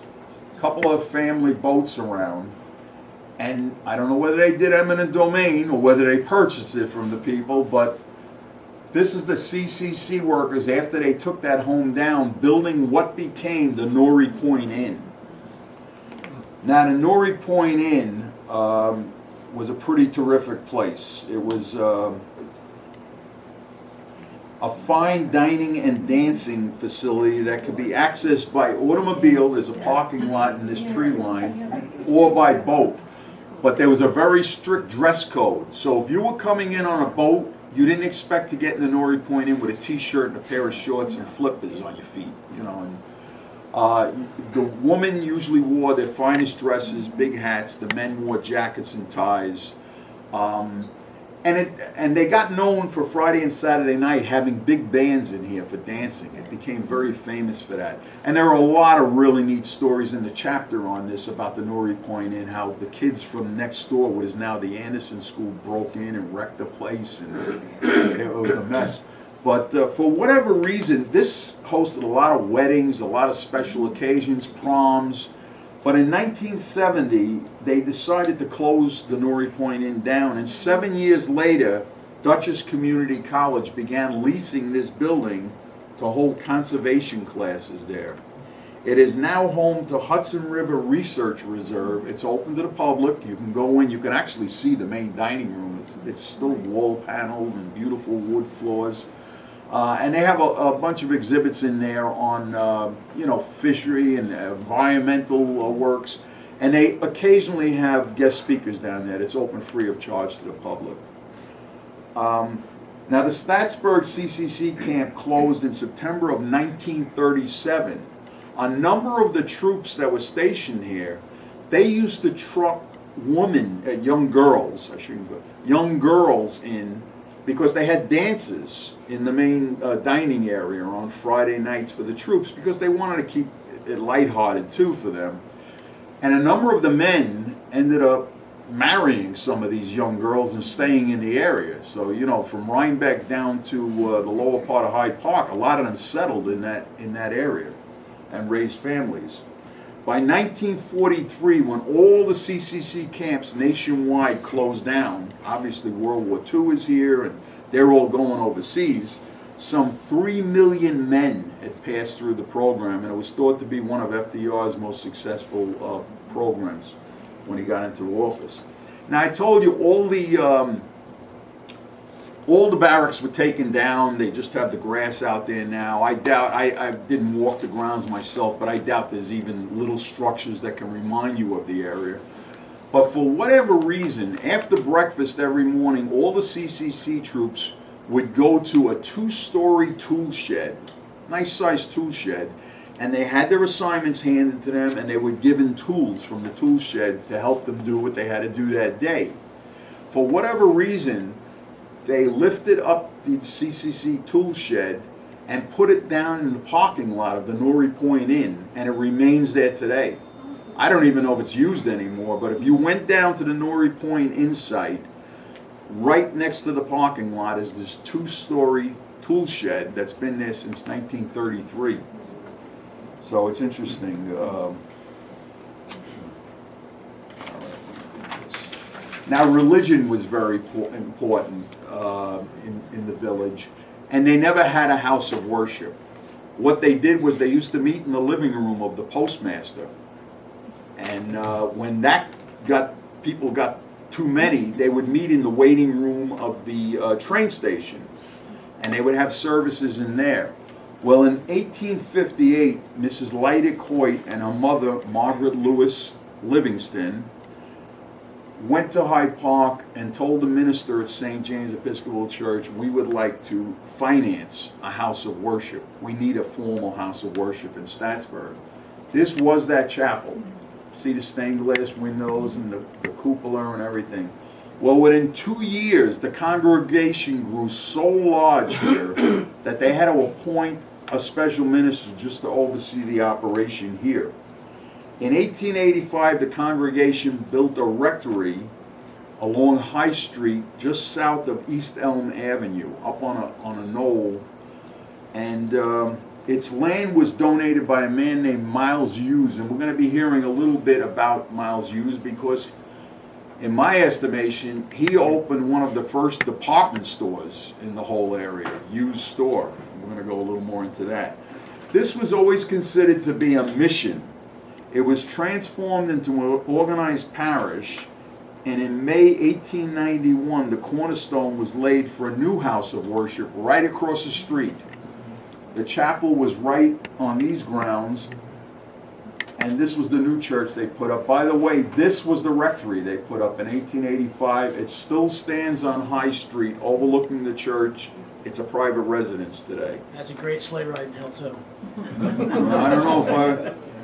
a couple of family boats around, and I don't know whether they did eminent domain or whether they purchased it from the people, but this is the CCC workers after they took that home down, building what became the Norrie Point Inn. Now the Norrie Point Inn was a pretty terrific place. It was a fine dining and dancing facility that could be accessed by automobile, there's a parking lot in this tree line, or by boat. But there was a very strict dress code. So if you were coming in on a boat, you didn't expect to get in the Norrie Point Inn with a t-shirt and a pair of shorts and flippers on your feet, you know. And, the women usually wore their finest dresses, big hats. The men wore jackets and ties. And they got known for Friday and Saturday night having big bands in here for dancing. It became very famous for that. And there are a lot of really neat stories in the chapter on this about the Norrie Point Inn, how the kids from next door, what is now the Anderson School, broke in and wrecked the place, and it was a mess. But for whatever reason, this hosted a lot of weddings, a lot of special occasions, proms. But in 1970, they decided to close the Norrie Point Inn down, and 7 years later, Dutchess Community College began leasing this building to hold conservation classes there. It is now home to Hudson River Research Reserve. It's open to the public. You can go in. You can actually see the main dining room. It's still wall paneled and beautiful wood floors. And they have a bunch of exhibits in there on, you know, fishery and environmental works. And they occasionally have guest speakers down there. It's open free of charge to the public. Now, the Staatsburg CCC camp closed in September of 1937. A number of the troops that were stationed here, they used to truck young girls, I shouldn't go, young girls in, because they had dances in the main dining area on Friday nights for the troops, because they wanted to keep it lighthearted too for them. And a number of the men ended up marrying some of these young girls and staying in the area. So, you know, from Rhinebeck down to the lower part of Hyde Park, a lot of them settled in that area and raised families. By 1943, when all the CCC camps nationwide closed down, obviously World War II is here and they're all going overseas, some 3 million men had passed through the program, and it was thought to be one of FDR's most successful programs when he got into office. Now, I told you all the barracks were taken down. They just have the grass out there now. I doubt, I didn't walk the grounds myself, but I doubt there's even little structures that can remind you of the area. But for whatever reason, after breakfast every morning, all the CCC troops would go to a 2-story tool shed, nice sized tool shed, and they had their assignments handed to them, and they were given tools from the tool shed to help them do what they had to do that day. For whatever reason, they lifted up the CCC tool shed and put it down in the parking lot of the Norrie Point Inn, and it remains there today. I don't even know if it's used anymore, but if you went down to the Norrie Point Inn site, right next to the parking lot is this 2-story tool shed that's been there since 1933. So it's interesting. Now, religion was very important in the village, and they never had a house of worship. What they did was they used to meet in the living room of the postmaster, and when people got too many, they would meet in the waiting room of the train station, and they would have services in there. Well, in 1858, Mrs. Lydia Coit and her mother, Margaret Lewis Livingston, went to Hyde Park and told the minister at St. James Episcopal Church, we would like to finance a house of worship. We need a formal house of worship in Staatsburg. This was that chapel. See the stained glass windows and the cupola and everything. Well, within 2 years, the congregation grew so large here that they had to appoint a special minister just to oversee the operation here. In 1885, the congregation built a rectory along High Street, just south of East Elm Avenue, up on a knoll, and its land was donated by a man named Miles Hughes, and we're going to be hearing a little bit about Miles Hughes because, in my estimation, he opened one of the first department stores in the whole area, Hughes Store. We're going to go a little more into that. This was always considered to be a mission. It was transformed into an organized parish, and in May 1891, the cornerstone was laid for a new house of worship right across the street. The chapel was right on these grounds, and this was the new church they put up. By the way, this was the rectory they put up in 1885. It still stands on High Street overlooking the church. It's a private residence today. That's a great sleigh ride hill too.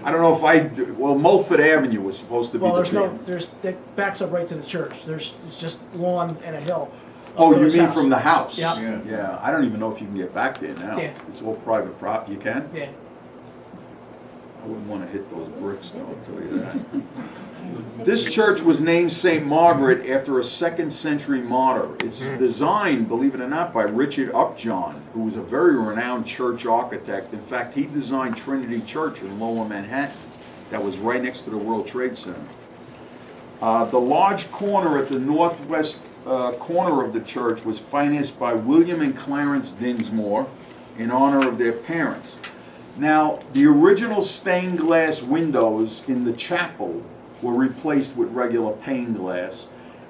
I don't know if I, well, Mulford Avenue was supposed to be Well, the it backs up right to the church. It's just lawn and a hill. Oh, to you his mean house. from the house? Yeah. Yeah, I don't even know if you can get back there now. Yeah. It's all private property. You can? Yeah. I wouldn't want to hit those bricks, though, I'll tell you that. This church was named St. Margaret after a 2nd century martyr. It's designed, believe it or not, by Richard Upjohn, who was a very renowned church architect. In fact, he designed Trinity Church in Lower Manhattan. That was right next to the World Trade Center. The large corner at the northwest corner of the church was financed by William and Clarence Dinsmore in honor of their parents. Now, the original stained glass windows in the chapel were replaced with regular pane glass,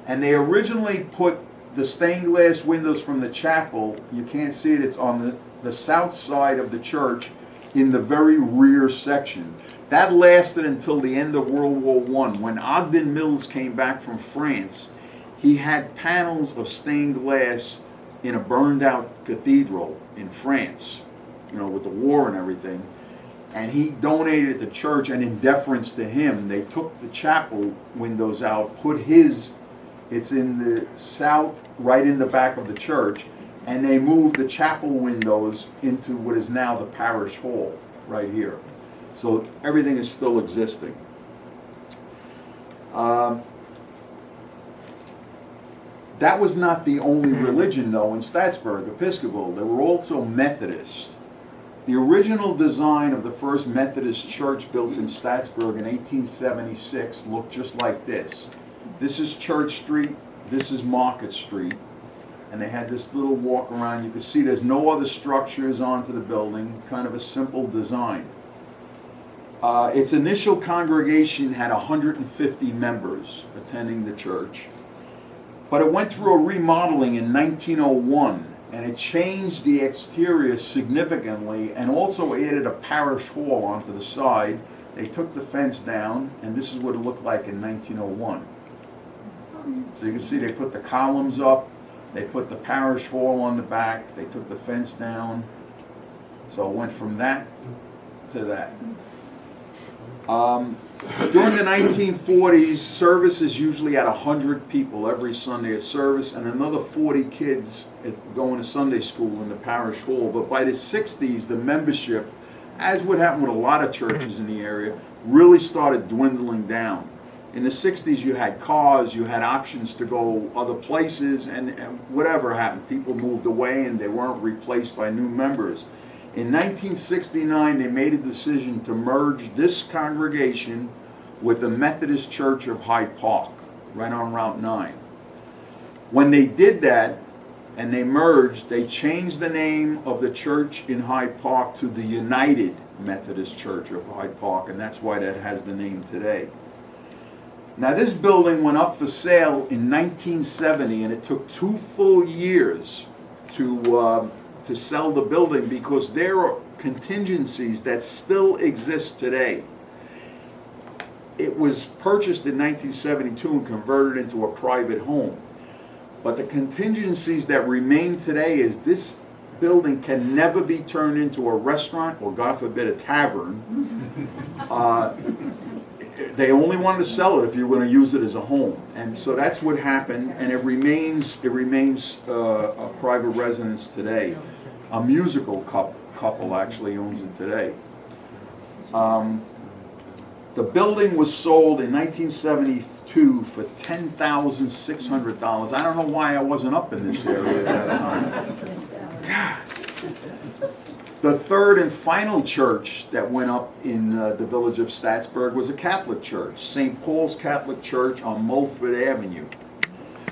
and they originally put the stained glass windows from the chapel, you can't see it, it's on the south side of the church in the very rear section. That lasted until the end of World War I. When Ogden Mills came back from France, he had panels of stained glass in a burned out cathedral in France, you know, with the war and everything. and he donated it to church, and in deference to him, they took the chapel windows out, put his, it's in the south, right in the back of the church, and they moved the chapel windows into what is now the parish hall, right here. So everything is still existing. That was not the only religion, though, in Staatsburg, Episcopal. There were also Methodists. The original design of the first Methodist church built in Staatsburg in 1876 looked just like this. This is Church Street, this is Market Street, and they had this little walk around. You can see there's no other structures onto the building, kind of a simple design. Its initial congregation had 150 members attending the church, but it went through a remodeling in 1901, and it changed the exterior significantly and also added a parish hall onto the side. They took the fence down, and this is what it looked like in 1901. So you can see they put the columns up, they put the parish hall on the back, they took the fence down. So it went from that to that. During the 1940s, services usually had 100 people every Sunday at service, and another 40 kids going to Sunday school in the parish hall. But by the 60s, the membership, as would happen with a lot of churches in the area, really started dwindling down. In the 60s, you had cars, you had options to go other places, and whatever happened, people moved away and they weren't replaced by new members. In 1969, they made a decision to merge this congregation with the Methodist Church of Hyde Park, right on Route 9. When they did that, and they merged, they changed the name of the church in Hyde Park to the United Methodist Church of Hyde Park, and that's why that has the name today. Now, this building went up for sale in 1970, and it took 2 full years to sell the building because there are contingencies that still exist today. It was purchased in 1972 and converted into a private home. But the contingencies that remain today is this building can never be turned into a restaurant or, God forbid, a tavern. They only wanted to sell it if you were going to use it as a home, and so that's what happened. And it remains a private residence today. A musical couple actually owns it today. The building was sold in 1972 for $10,600. I don't know why I wasn't up in this area at that time. God. The third and final church that went up in the village of Staatsburg was a Catholic church, St. Paul's Catholic Church on Mulford Avenue.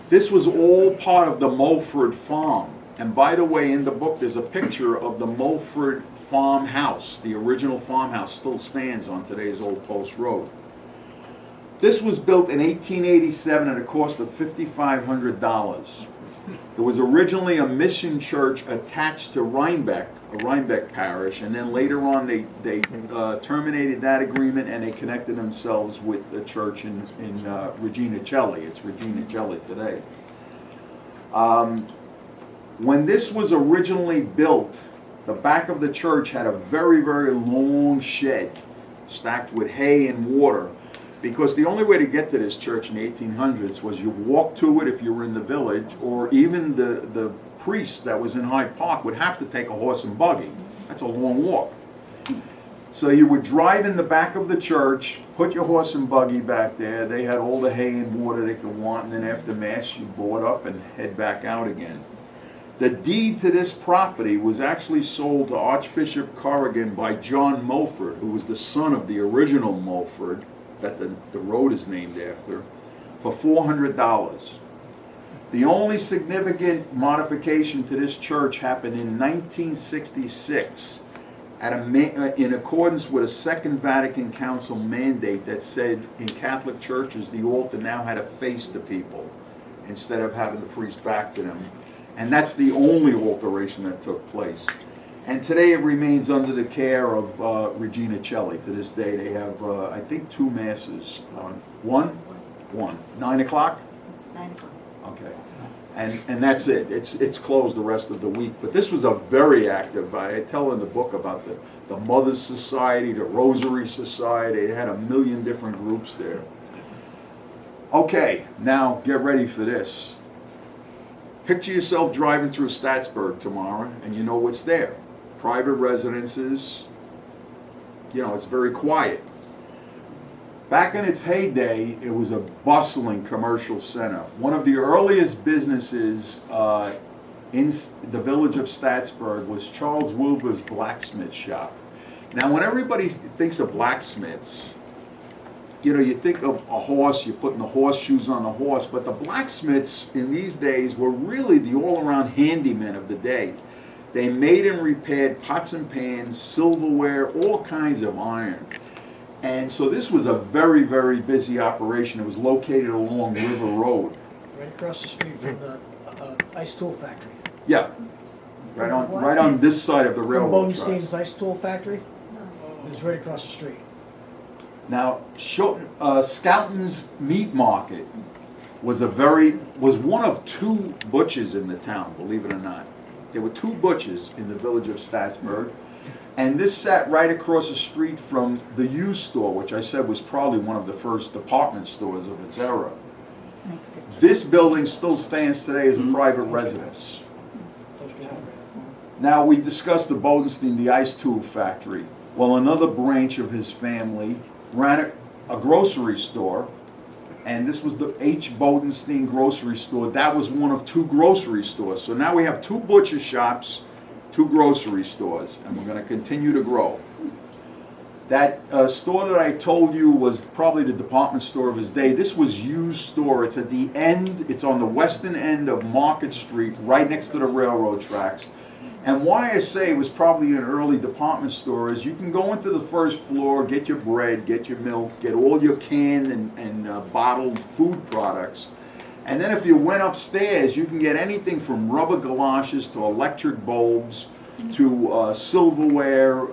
This was all part of the Mulford Farm. And by the way, in the book there's a picture of the Mulford farmhouse. The original farmhouse still stands on today's Old Post Road. This was built in 1887 at a cost of $5,500. It was originally a mission church attached to Rhinebeck, a Rhinebeck parish, and then later on they terminated that agreement and they connected themselves with the church in Regina Coeli. It's Regina Coeli today. When this was originally built, the back of the church had a very, very long shed stacked with hay and water, because the only way to get to this church in the 1800s was you walk to it if you were in the village, or even the priest that was in Hyde Park would have to take a horse and buggy. That's a long walk. So you would drive in the back of the church, put your horse and buggy back there. They had all the hay and water they could want, and then after Mass you board up and head back out again. The deed to this property was actually sold to Archbishop Corrigan by John Mulford, who was the son of the original Mulford, that the road is named after, for $400. The only significant modification to this church happened in 1966 in accordance with a Second Vatican Council mandate that said in Catholic churches the altar now had to face the people instead of having the priest back to them. And that's the only alteration that took place. And today it remains under the care of Regina Coeli. To this day they have, I think, 2 masses. One? 9 o'clock? 9 o'clock. Okay. And that's it. It's closed the rest of the week. But this was a very active. I tell in the book about the Mothers Society, the Rosary Society. They had a million different groups there. Okay, now get ready for this. Picture yourself driving through Staatsburg tomorrow, and you know what's there. Private residences. You know, it's very quiet. Back in its heyday, it was a bustling commercial center. One of the earliest businesses in the village of Staatsburg was Charles Wilbur's blacksmith shop. Now, when everybody thinks of blacksmiths, you know, you think of a horse, you're putting the horseshoes on the horse, but the blacksmiths in these days were really the all-around handymen of the day. They made and repaired pots and pans, silverware, all kinds of iron. And so this was a very, very busy operation. It was located along River Road. Right across the street from the ice tool factory. Yeah, right on this side of the From railroad tracks. Bodenstein's ice tool factory. It was right across the street. Now, Skouten's Meat Market was one of two butchers in the town, believe it or not. There were two butchers in the village of Staatsburg, and this sat right across the street from the used store, which I said was probably one of the first department stores of its era. This building still stands today as a private residence. Now, we discussed the Bodenstein, the ice tool factory. Well, another branch of his family ran a grocery store, and this was the H. Bodenstein grocery store. That was one of two grocery stores. So now we have two butcher shops, two grocery stores, and we're going to continue to grow. That store that I told you was probably the department store of his day. This was used store. It's at the end, it's on the western end of Market Street, right next to the railroad tracks. And why I say it was probably an early department store is you can go into the first floor, get your bread, get your milk, get all your canned and bottled food products. And then if you went upstairs, you can get anything from rubber galoshes to electric bulbs to silverware,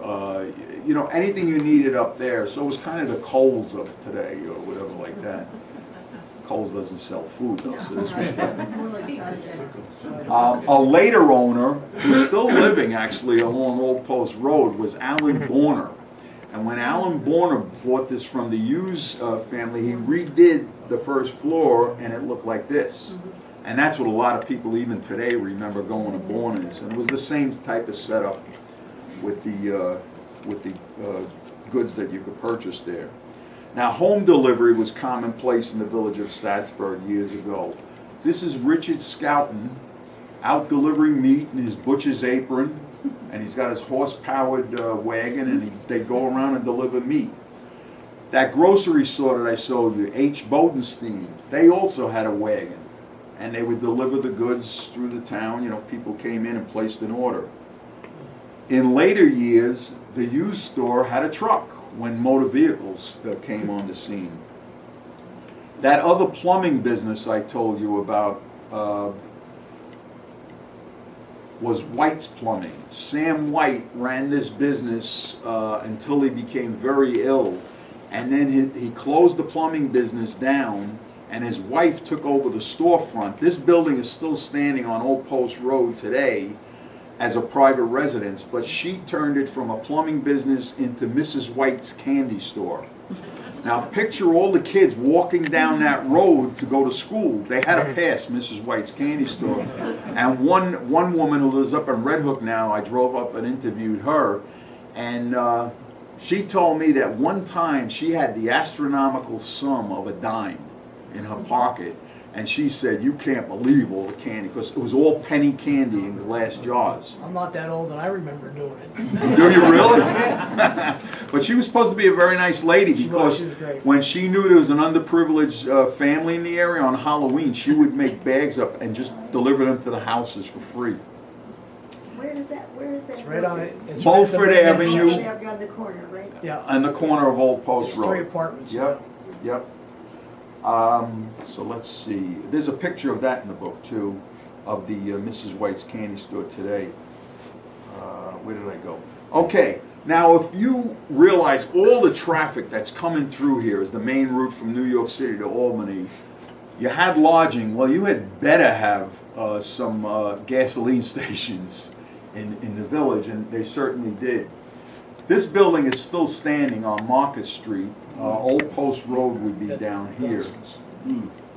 you know, anything you needed up there. So it was kind of the Kohl's of today or whatever like that. Kohl's doesn't sell food though, so this a later owner, who's still living actually along Old Post Road, was Alan Borner. And when Alan Borner bought this from the Hughes family, he redid the first floor and it looked like this. And that's what a lot of people even today remember going to Borner's. And it was the same type of setup with the goods that you could purchase there. Now, home delivery was commonplace in the village of Staatsburg years ago. This is Richard Skouten out delivering meat in his butcher's apron, and he's got his horse-powered wagon, and they go around and deliver meat. That grocery store that I showed you, H. Bodenstein, they also had a wagon, and they would deliver the goods through the town, you know, if people came in and placed an order. In later years, the used store had a truck when motor vehicles came on the scene. That other plumbing business I told you about was White's Plumbing. Sam White ran this business until he became very ill, and then he closed the plumbing business down, and his wife took over the storefront. This building is still standing on Old Post Road today as a private residence, but she turned it from a plumbing business into Mrs. White's candy store. Now picture all the kids walking down that road to go to school. They had to pass Mrs. White's candy store. And one woman who lives up in Red Hook now, I drove up and interviewed her, and she told me that one time she had the astronomical sum of $0.10 in her pocket. And she said, you can't believe all the candy, because it was all penny candy in glass jars. I'm not that old and I remember doing it. Do you really? But she was supposed to be a very nice lady, because She was great. when she knew there was an underprivileged family in the area on Halloween, she would make bags up and just deliver them to the houses for free. Where is that? It's right on it. It's Beaufort right at the Avenue. main Right on the corner, right? Yeah. On the corner of Old It's Post 3 Road. apartments. Yep. So let's see. There's a picture of that in the book too, of the Mrs. White's candy store today. Where did I go? Okay. Now, if you realize all the traffic that's coming through here is the main route from New York City to Albany, you had lodging. Well, you had better have some gasoline stations in the village, and they certainly did. This building is still standing on Market Street. Old Post Road would be That's down here. Dawson's.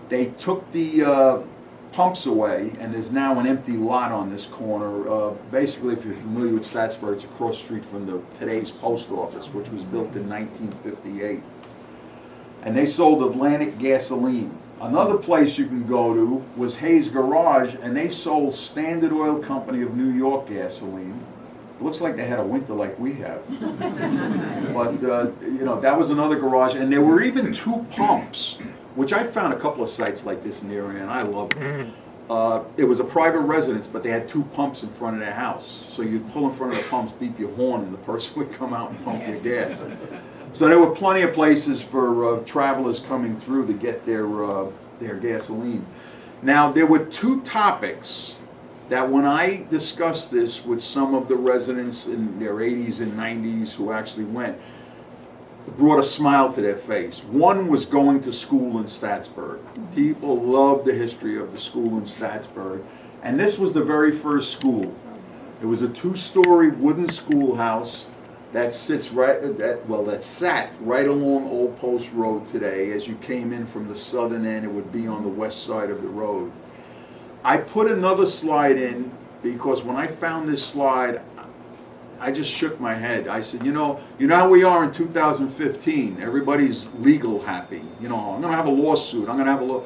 They took the pumps away, and there's now an empty lot on this corner. Basically, if you're familiar with Staatsburg, it's across the street from today's post office, which was built in 1958. And they sold Atlantic gasoline. Another place you can go to was Hayes Garage, and they sold Standard Oil Company of New York gasoline. It looks like they had a winter like we have. But, you know, that was another garage. And there were even two pumps, which I found a couple of sites like this in the area, and I love it. It was a private residence, but they had two pumps in front of their house. So you'd pull in front of the pumps, beep your horn, and the person would come out and pump your gas. So there were plenty of places for travelers coming through to get their gasoline. Now, there were two topics that when I discussed this with some of the residents in their 80s and 90s who actually went, it brought a smile to their face. One was going to school in Staatsburg. People love the history of the school in Staatsburg. And this was the very first school. It was a two-story wooden schoolhouse that sat right along Old Post Road today. As you came in from the southern end, it would be on the west side of the road. I put another slide in because when I found this slide, I just shook my head. I said, you know how we are in 2015. Everybody's legal happy. You know, I'm going to have a lawsuit. I'm going to have a law.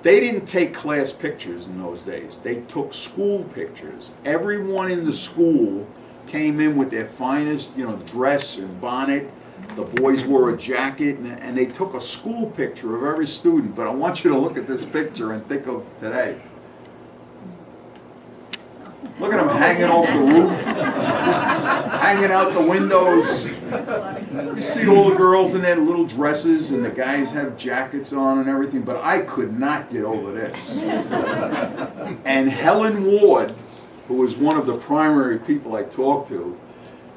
They didn't take class pictures in those days. They took school pictures. Everyone in the school came in with their finest, you know, dress and bonnet. The boys wore a jacket, and they took a school picture of every student. But I want you to look at this picture and think of today. Look at them hanging off the roof, hanging out the windows. You see all the girls in their little dresses, and the guys have jackets on and everything, but I could not get over this. And Helen Ward, who was one of the primary people I talked to,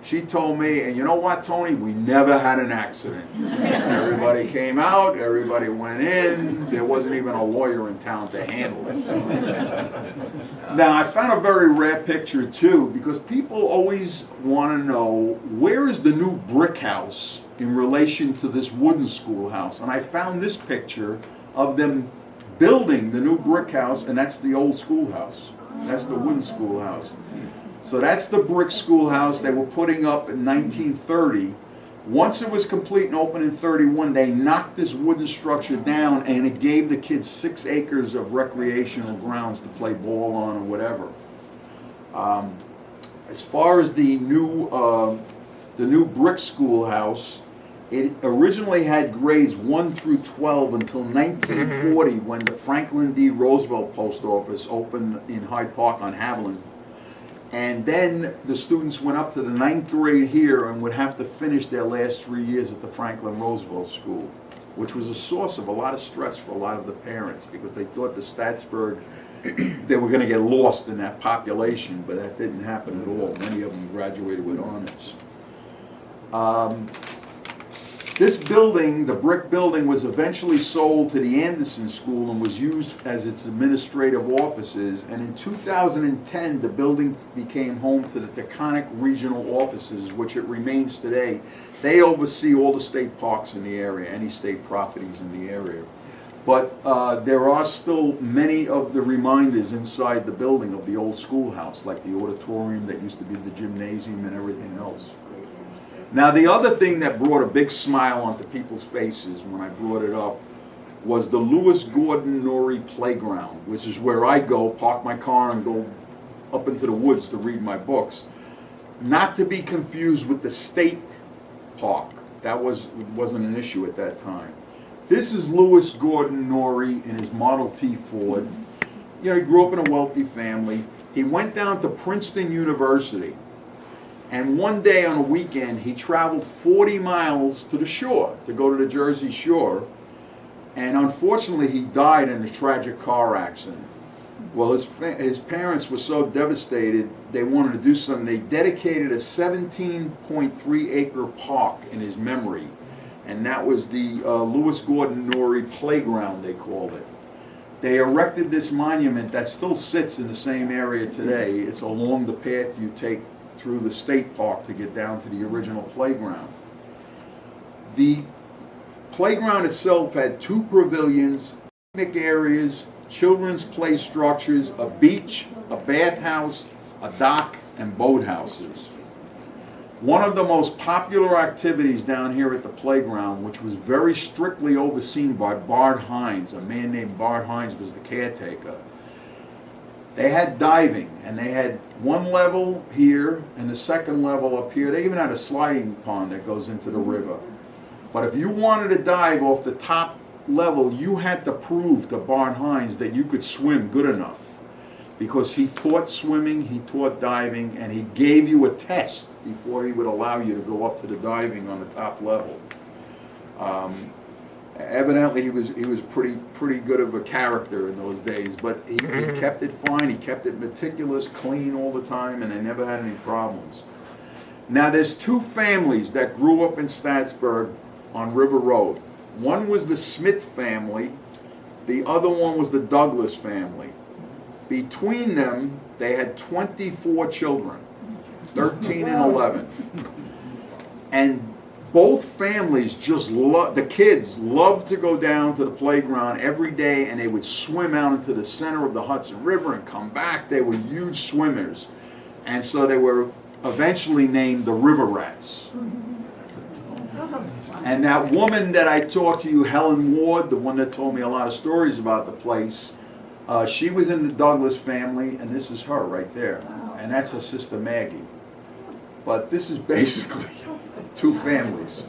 she told me, and you know what, Tony? We never had an accident. Everybody came out, everybody went in. There wasn't even a lawyer in town to handle it. Now, I found a very rare picture, too, because people always want to know, where is the new brick house in relation to this wooden schoolhouse? And I found this picture of them building the new brick house, and that's the old schoolhouse. That's the wooden schoolhouse. So that's the brick schoolhouse they were putting up in 1930. Once it was complete and open in 31, they knocked this wooden structure down, and it gave the kids 6 acres of recreational grounds to play ball on or whatever. As far as the new brick schoolhouse, it originally had grades 1 through 12 until 1940, when the Franklin D. Roosevelt Post Office opened in Hyde Park on Haviland. And then the students went up to the 9th grade here and would have to finish their last 3 years at the Franklin Roosevelt School, which was a source of a lot of stress for a lot of the parents, because they thought the Staatsburg, they were going to get lost in that population, but that didn't happen at all. Many of them graduated with honors. This building, the brick building, was eventually sold to the Anderson School and was used as its administrative offices. And in 2010, the building became home to the Taconic Regional Offices, which it remains today. They oversee all the state parks in the area, any state properties in the area. But there are still many of the reminders inside the building of the old schoolhouse, like the auditorium that used to be the gymnasium and everything else. Now, the other thing that brought a big smile onto people's faces when I brought it up was the Lewis Gordon Norrie Playground, which is where I go, park my car, and go up into the woods to read my books. Not to be confused with the state park. That wasn't an issue at that time. This is Lewis Gordon Norrie in his Model T Ford. You know, he grew up in a wealthy family. He went down to Princeton University. And one day on a weekend, he traveled 40 miles to the shore, to go to the Jersey Shore. And unfortunately, he died in a tragic car accident. Well, his parents were so devastated, they wanted to do something. They dedicated a 17.3-acre park in his memory. and that was the Lewis Gordon Norrie Playground, they called it. They erected this monument that still sits in the same area today. It's along the path you take through the state park to get down to the original playground. The playground itself had 2 pavilions, picnic areas, children's play structures, a beach, a bathhouse, a dock, and boathouses. One of the most popular activities down here at the playground, which was very strictly overseen by Bart Hines, a man named Bart Hines was the caretaker. They had diving, and they had one level here and the second level up here. They even had a sliding pond that goes into the river. But if you wanted to dive off the top level, you had to prove to Bart Hines that you could swim good enough. Because he taught swimming, he taught diving, and he gave you a test before he would allow you to go up to the diving on the top level. Evidently, he was pretty good of a character in those days, but he kept it fine, he kept it meticulous, clean all the time, and they never had any problems. Now, there's 2 families that grew up in Staatsburg on River Road. One was the Smith family, the other one was the Douglas family. Between them, they had 24 children, 13 and 11. And both families just the kids loved to go down to the playground every day, and they would swim out into the center of the Hudson River and come back. They were huge swimmers. And so they were eventually named the River Rats. And that woman that I talked to you, Helen Ward, the one that told me a lot of stories about the place, she was in the Douglas family, and this is her right there. And that's her sister Maggie. But this is basically 2 families.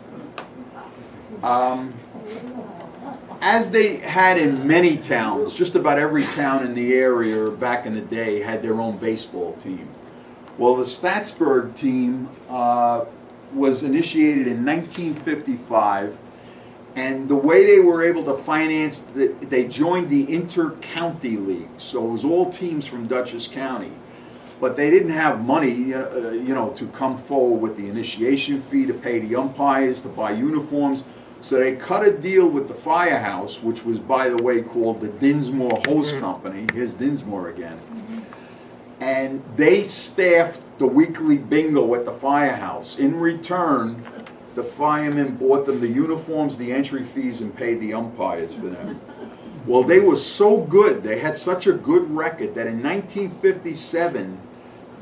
As they had in many towns, just about every town in the area back in the day had their own baseball team. Well, the Staatsburg team was initiated in 1955. And the way they were able to finance, they joined the Inter-County League. So it was all teams from Dutchess County. But they didn't have money, to come forward with the initiation fee, to pay the umpires, to buy uniforms. So they cut a deal with the Firehouse, which was, by the way, called the Dinsmore Hose Company. Here's Dinsmore again. And they staffed the weekly bingo at the Firehouse. In return, the firemen bought them the uniforms, the entry fees, and paid the umpires for them. Well, they were so good, they had such a good record that in 1957,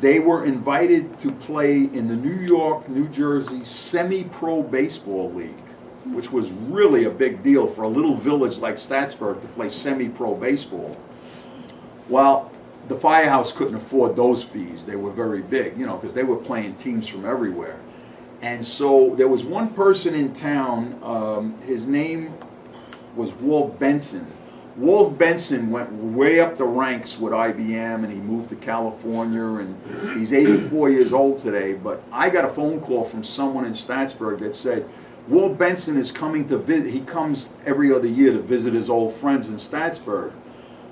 they were invited to play in the New York, New Jersey Semi-Pro Baseball League, which was really a big deal for a little village like Staatsburg to play semi-pro baseball. Well, the Firehouse couldn't afford those fees. They were very big, because they were playing teams from everywhere. And so there was one person in town, his name was Walt Benson. Walt Benson went way up the ranks with IBM, and he moved to California, and he's 84 years old today. But I got a phone call from someone in Staatsburg that said, Walt Benson is coming to visit. He comes every other year to visit his old friends in Staatsburg.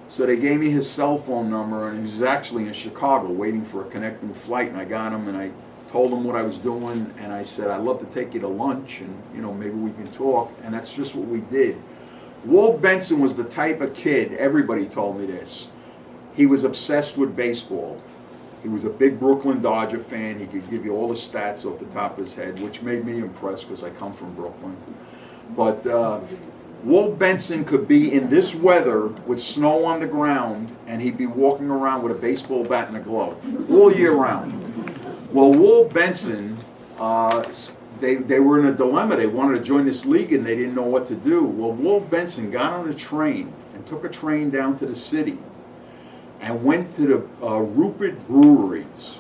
So they gave me his cell phone number, and he was actually in Chicago waiting for a connecting flight, and I got him, and I told him what I was doing, and I said, I'd love to take you to lunch, and maybe we can talk, and that's just what we did. Walt Benson was the type of kid, everybody told me this, he was obsessed with baseball. He was a big Brooklyn Dodger fan. He could give you all the stats off the top of his head, which made me impressed because I come from Brooklyn. But Walt Benson could be in this weather with snow on the ground, and he'd be walking around with a baseball bat and a glove all year round. Well, Walt Benson, they were in a dilemma. They wanted to join this league, and they didn't know what to do. Well, Walt Benson got on a train and took a train down to the city and went to the Rupert Breweries,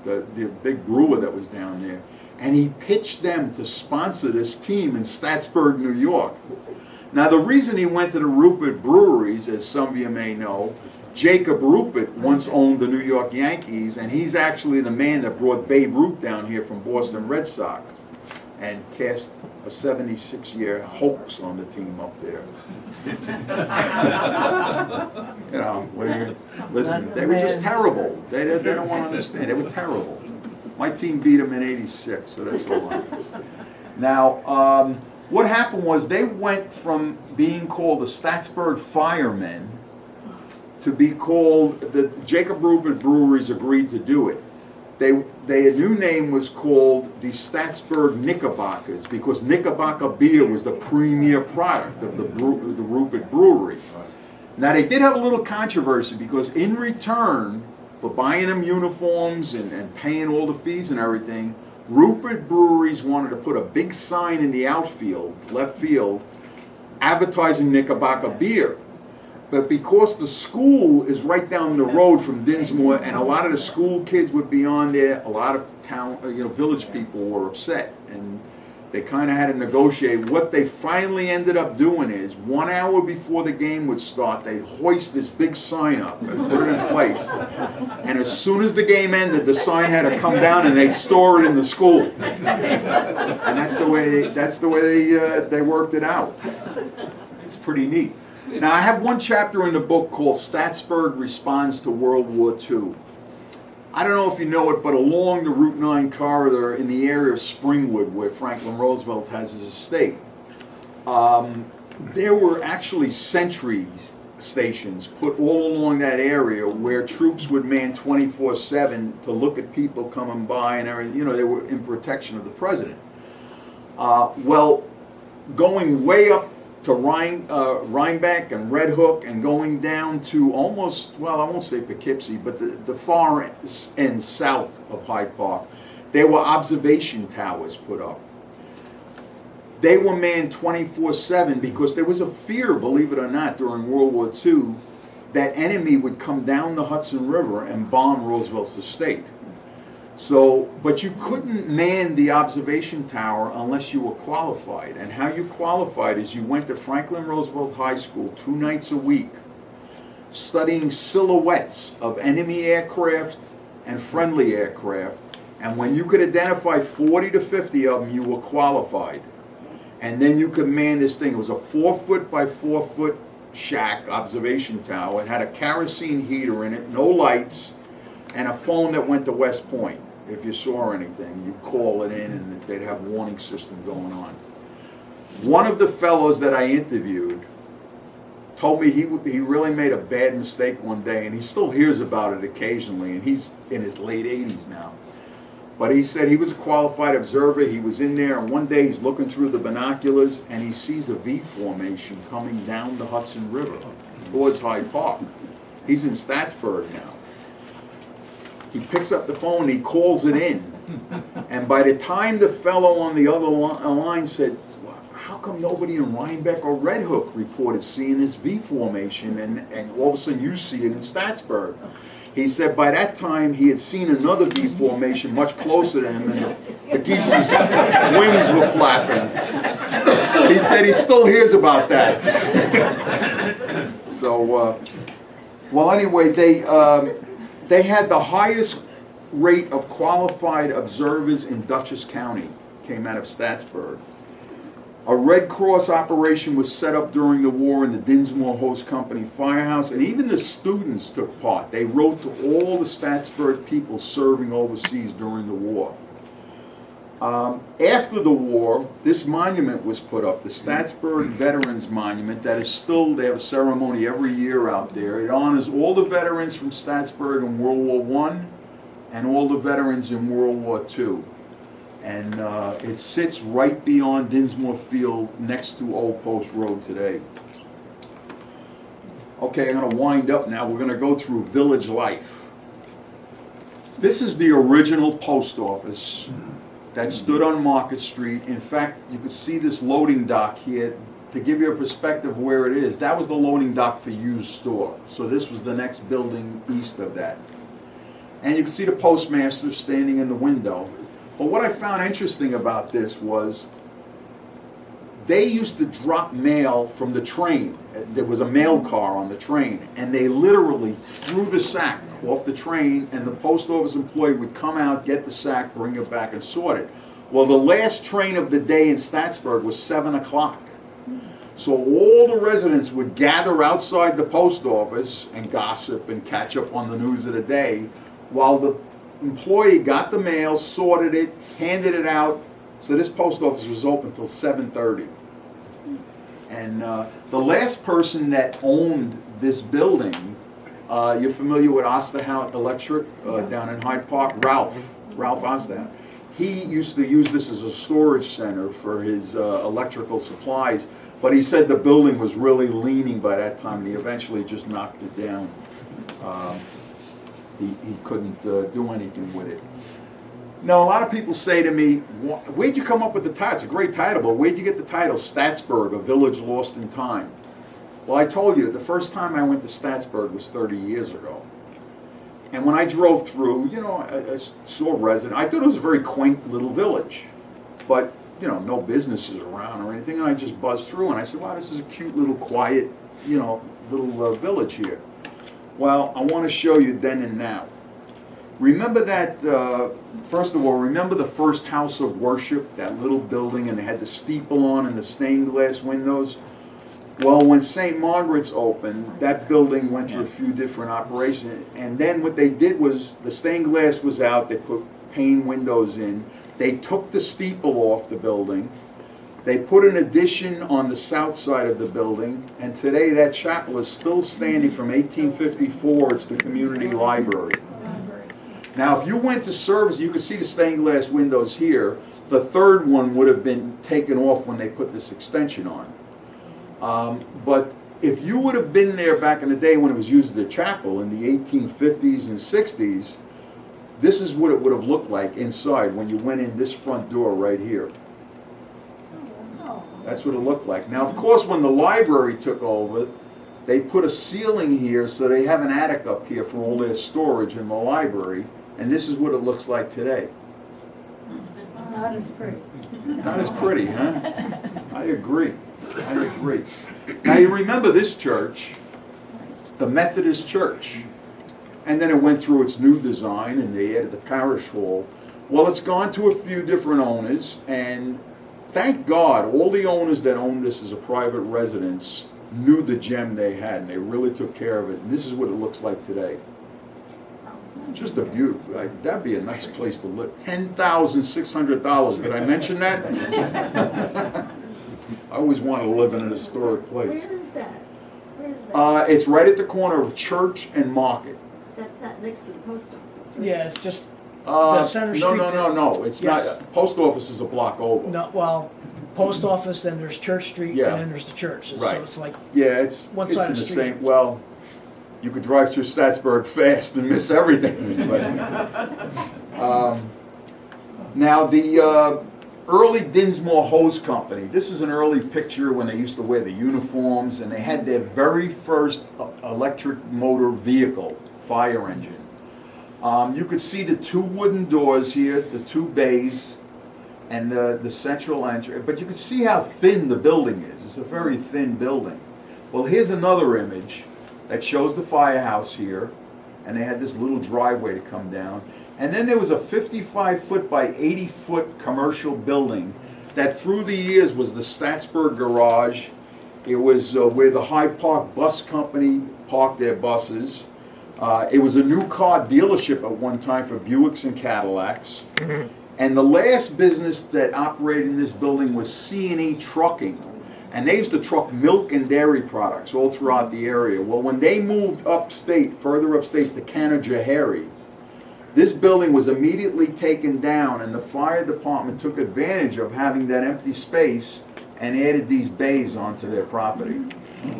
the big brewer that was down there, and he pitched them to sponsor this team in Staatsburg, New York. Now, the reason he went to the Rupert Breweries, as some of you may know, Jacob Rupert once owned the New York Yankees, and he's actually the man that brought Babe Ruth down here from Boston Red Sox and cast a 76-year hoax on the team up there. Listen, they were just terrible. They don't want to understand. They were terrible. My team beat them in '86, so that's all I know. Now, What happened was they went from being called the Staatsburg Firemen to be called, the Jacob Rupert Breweries agreed to do it. Their new name was called the Staatsburg Knickerbockers because Knickerbocker beer was the premier product of the Rupert Brewery. Now they did have a little controversy because in return for buying them uniforms and paying all the fees and everything, Rupert Breweries wanted to put a big sign in the outfield, left field, advertising Knickerbocker beer. But because the school is right down the road from Dinsmore, and a lot of the school kids would be on there, a lot of town, village people were upset, and they kind of had to negotiate. What they finally ended up doing is 1 hour before the game would start, they'd hoist this big sign up and put it in place. And as soon as the game ended, the sign had to come down and they'd store it in the school. And that's the way they worked it out. It's pretty neat. Now I have one chapter in the book called Staatsburg Responds to World War II. I don't know if you know it, but along the Route 9 corridor in the area of Springwood, where Franklin Roosevelt has his estate, there were actually sentry stations put all along that area where troops would man 24/7 to look at people coming by and everything. They were in protection of the president. Well, going way up to Rhinebeck and Red Hook and going down to almost, well, I won't say Poughkeepsie, but the far end south of Hyde Park, there were observation towers put up. They were manned 24/7 because there was a fear, believe it or not, during World War II, that enemy would come down the Hudson River and bomb Roosevelt's estate. So, but you couldn't man the observation tower unless you were qualified. And how you qualified is you went to Franklin Roosevelt High School 2 nights a week, studying silhouettes of enemy aircraft and friendly aircraft. And when you could identify 40 to 50 of them, you were qualified. And then you could man this thing. It was a 4-foot by 4-foot shack observation tower. It had a kerosene heater in it, no lights, and a phone that went to West Point. If you saw anything, you'd call it in and they'd have a warning system going on. One of the fellows that I interviewed told me he really made a bad mistake one day, and he still hears about it occasionally, and he's in his late 80s now. But he said he was a qualified observer. He was in there, and one day he's looking through the binoculars, and he sees a V formation coming down the Hudson River towards Hyde Park. He's in Staatsburg now. He picks up the phone, he calls it in, and by the time the fellow on the other line said, well, how come nobody in Rhinebeck or Red Hook reported seeing this V formation, and all of a sudden you see it in Staatsburg? He said by that time he had seen another V formation much closer to him, and the geese's wings were flapping. He said he still hears about that. So, well, anyway, they had the highest rate of qualified observers in Dutchess County, came out of Staatsburg. A Red Cross operation was set up during the war in the Dinsmore Host Company firehouse, and even the students took part. They wrote to all the Staatsburg people serving overseas during the war. After the war, this monument was put up, the Staatsburg Veterans Monument, that is still, they have a ceremony every year out there. It honors all the veterans from Staatsburg in World War I and all the veterans in World War II. And it sits right beyond Dinsmore Field next to Old Post Road today. Okay, I'm going to wind up now. We're going to go through village life. This is the original post office that stood on Market Street. In fact, you can see this loading dock here. To give you a perspective of where it is, that was the loading dock for used store. So this was the next building east of that. And you can see the postmaster standing in the window. But what I found interesting about this was they used to drop mail from the train. There was a mail car on the train, and they literally threw the sack off the train, and the post office employee would come out, get the sack, bring it back, and sort it. Well, the last train of the day in Staatsburg was 7 o'clock. So all the residents would gather outside the post office and gossip and catch up on the news of the day, while the employee got the mail, sorted it, handed it out, So this post office was open till 7:30. And the last person that owned this building, you're familiar with Osterhout Electric down in Hyde Park? Ralph Osterhout. He used to use this as a storage center for his electrical supplies, but he said the building was really leaning by that time, and he eventually just knocked it down. He couldn't do anything with it. Now, a lot of people say to me, where'd you come up with the title? It's a great title, but where'd you get the title, Staatsburg, a village lost in time? Well, I told you, the first time I went to Staatsburg was 30 years ago. And when I drove through, you know, I saw a resident. I thought it was a very quaint little village, but, you know, no businesses around or anything. And I just buzzed through, and I said, wow, this is a cute little quiet, you know, little village here. Well, I want to show you then and now. Remember that, first of all, remember the first house of worship, that little building, and they had the steeple on and the stained glass windows? Well, when St. Margaret's opened, that building went through a few different operations, and then what they did was, the stained glass was out, they put pane windows in, they took the steeple off the building, they put an addition on the south side of the building, and today that chapel is still standing from 1854, it's the community library. Now, if you went to service, you could see the stained glass windows here. The third one would have been taken off when they put this extension on. But if you would have been there back in the day when it was used as a chapel in the 1850s and 60s, this is what it would have looked like inside when you went in this front door right here. That's what it looked like. Now, of course, when the library took over, they put a ceiling here, so they have an attic up here for all their storage in the library. And this is what it looks like today. Not as pretty. Not as pretty, huh? I agree. Now you remember this church, the Methodist Church. And then it went through its new design and they added the parish hall. Well, it's gone to a few different owners, and thank God all the owners that owned this as a private residence knew the gem they had, and they really took care of it. And this is what it looks like today. Just a beautiful, that'd be a nice place to live. $10,600. Did I mention that? I always wanted to live in an historic place. Where is that? Where is that? It's right at the corner of Church and Market. That's not next to the post office, right? Yeah, it's just the center street. No. It's Yes. not. Post office is a block over. No, well, post office, then there's Church Street, Yeah. and then there's the church. Right. So it's like, Yeah, it's One it's side in of the the street. same. Well, you could drive through Staatsburg fast and miss everything. But, now the early Dinsmore Hose Company. This is an early picture when they used to wear the uniforms, and they had their very first electric motor vehicle, fire engine. You could see the two wooden doors here, the two bays, and the central entry. But you could see how thin the building is. It's a very thin building. Well, here's another image that shows the firehouse here, and they had this little driveway to come down. And then there was a 55-foot by 80-foot commercial building that through the years was the Staatsburg garage. It was where the Hyde Park Bus Company parked their buses. It was a new car dealership at one time for Buicks and Cadillacs. And the last business that operated in this building was C&E Trucking. And they used to truck milk and dairy products all throughout the area. Well, when they moved upstate, further upstate to Canajoharie, this building was immediately taken down, and the fire department took advantage of having that empty space and added these bays onto their property.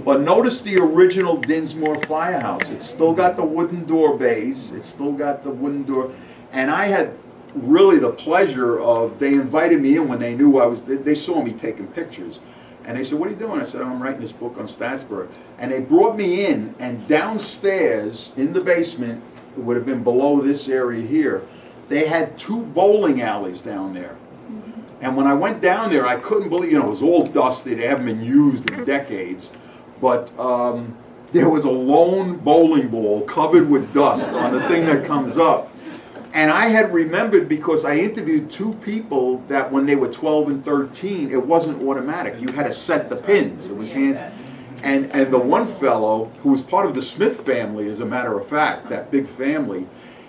But notice the original Dinsmore firehouse. It's still got the wooden door bays. It's still got the wooden door. And I had really the pleasure of, they invited me in when they knew they saw me taking pictures. And they said, what are you doing? I said, I'm writing this book on Staatsburg. And they brought me in, and downstairs in the basement, it would have been below this area here, they had two bowling alleys down there. And when I went down there, I couldn't believe, it was all dusty. They haven't been used in decades. But there was a lone bowling ball covered with dust on the thing that comes up. And I had remembered, because I interviewed two people that when they were 12 and 13, it wasn't automatic. You had to set the pins. It was hands. And the one fellow, who was part of the Smith family, as a matter of fact, that big family,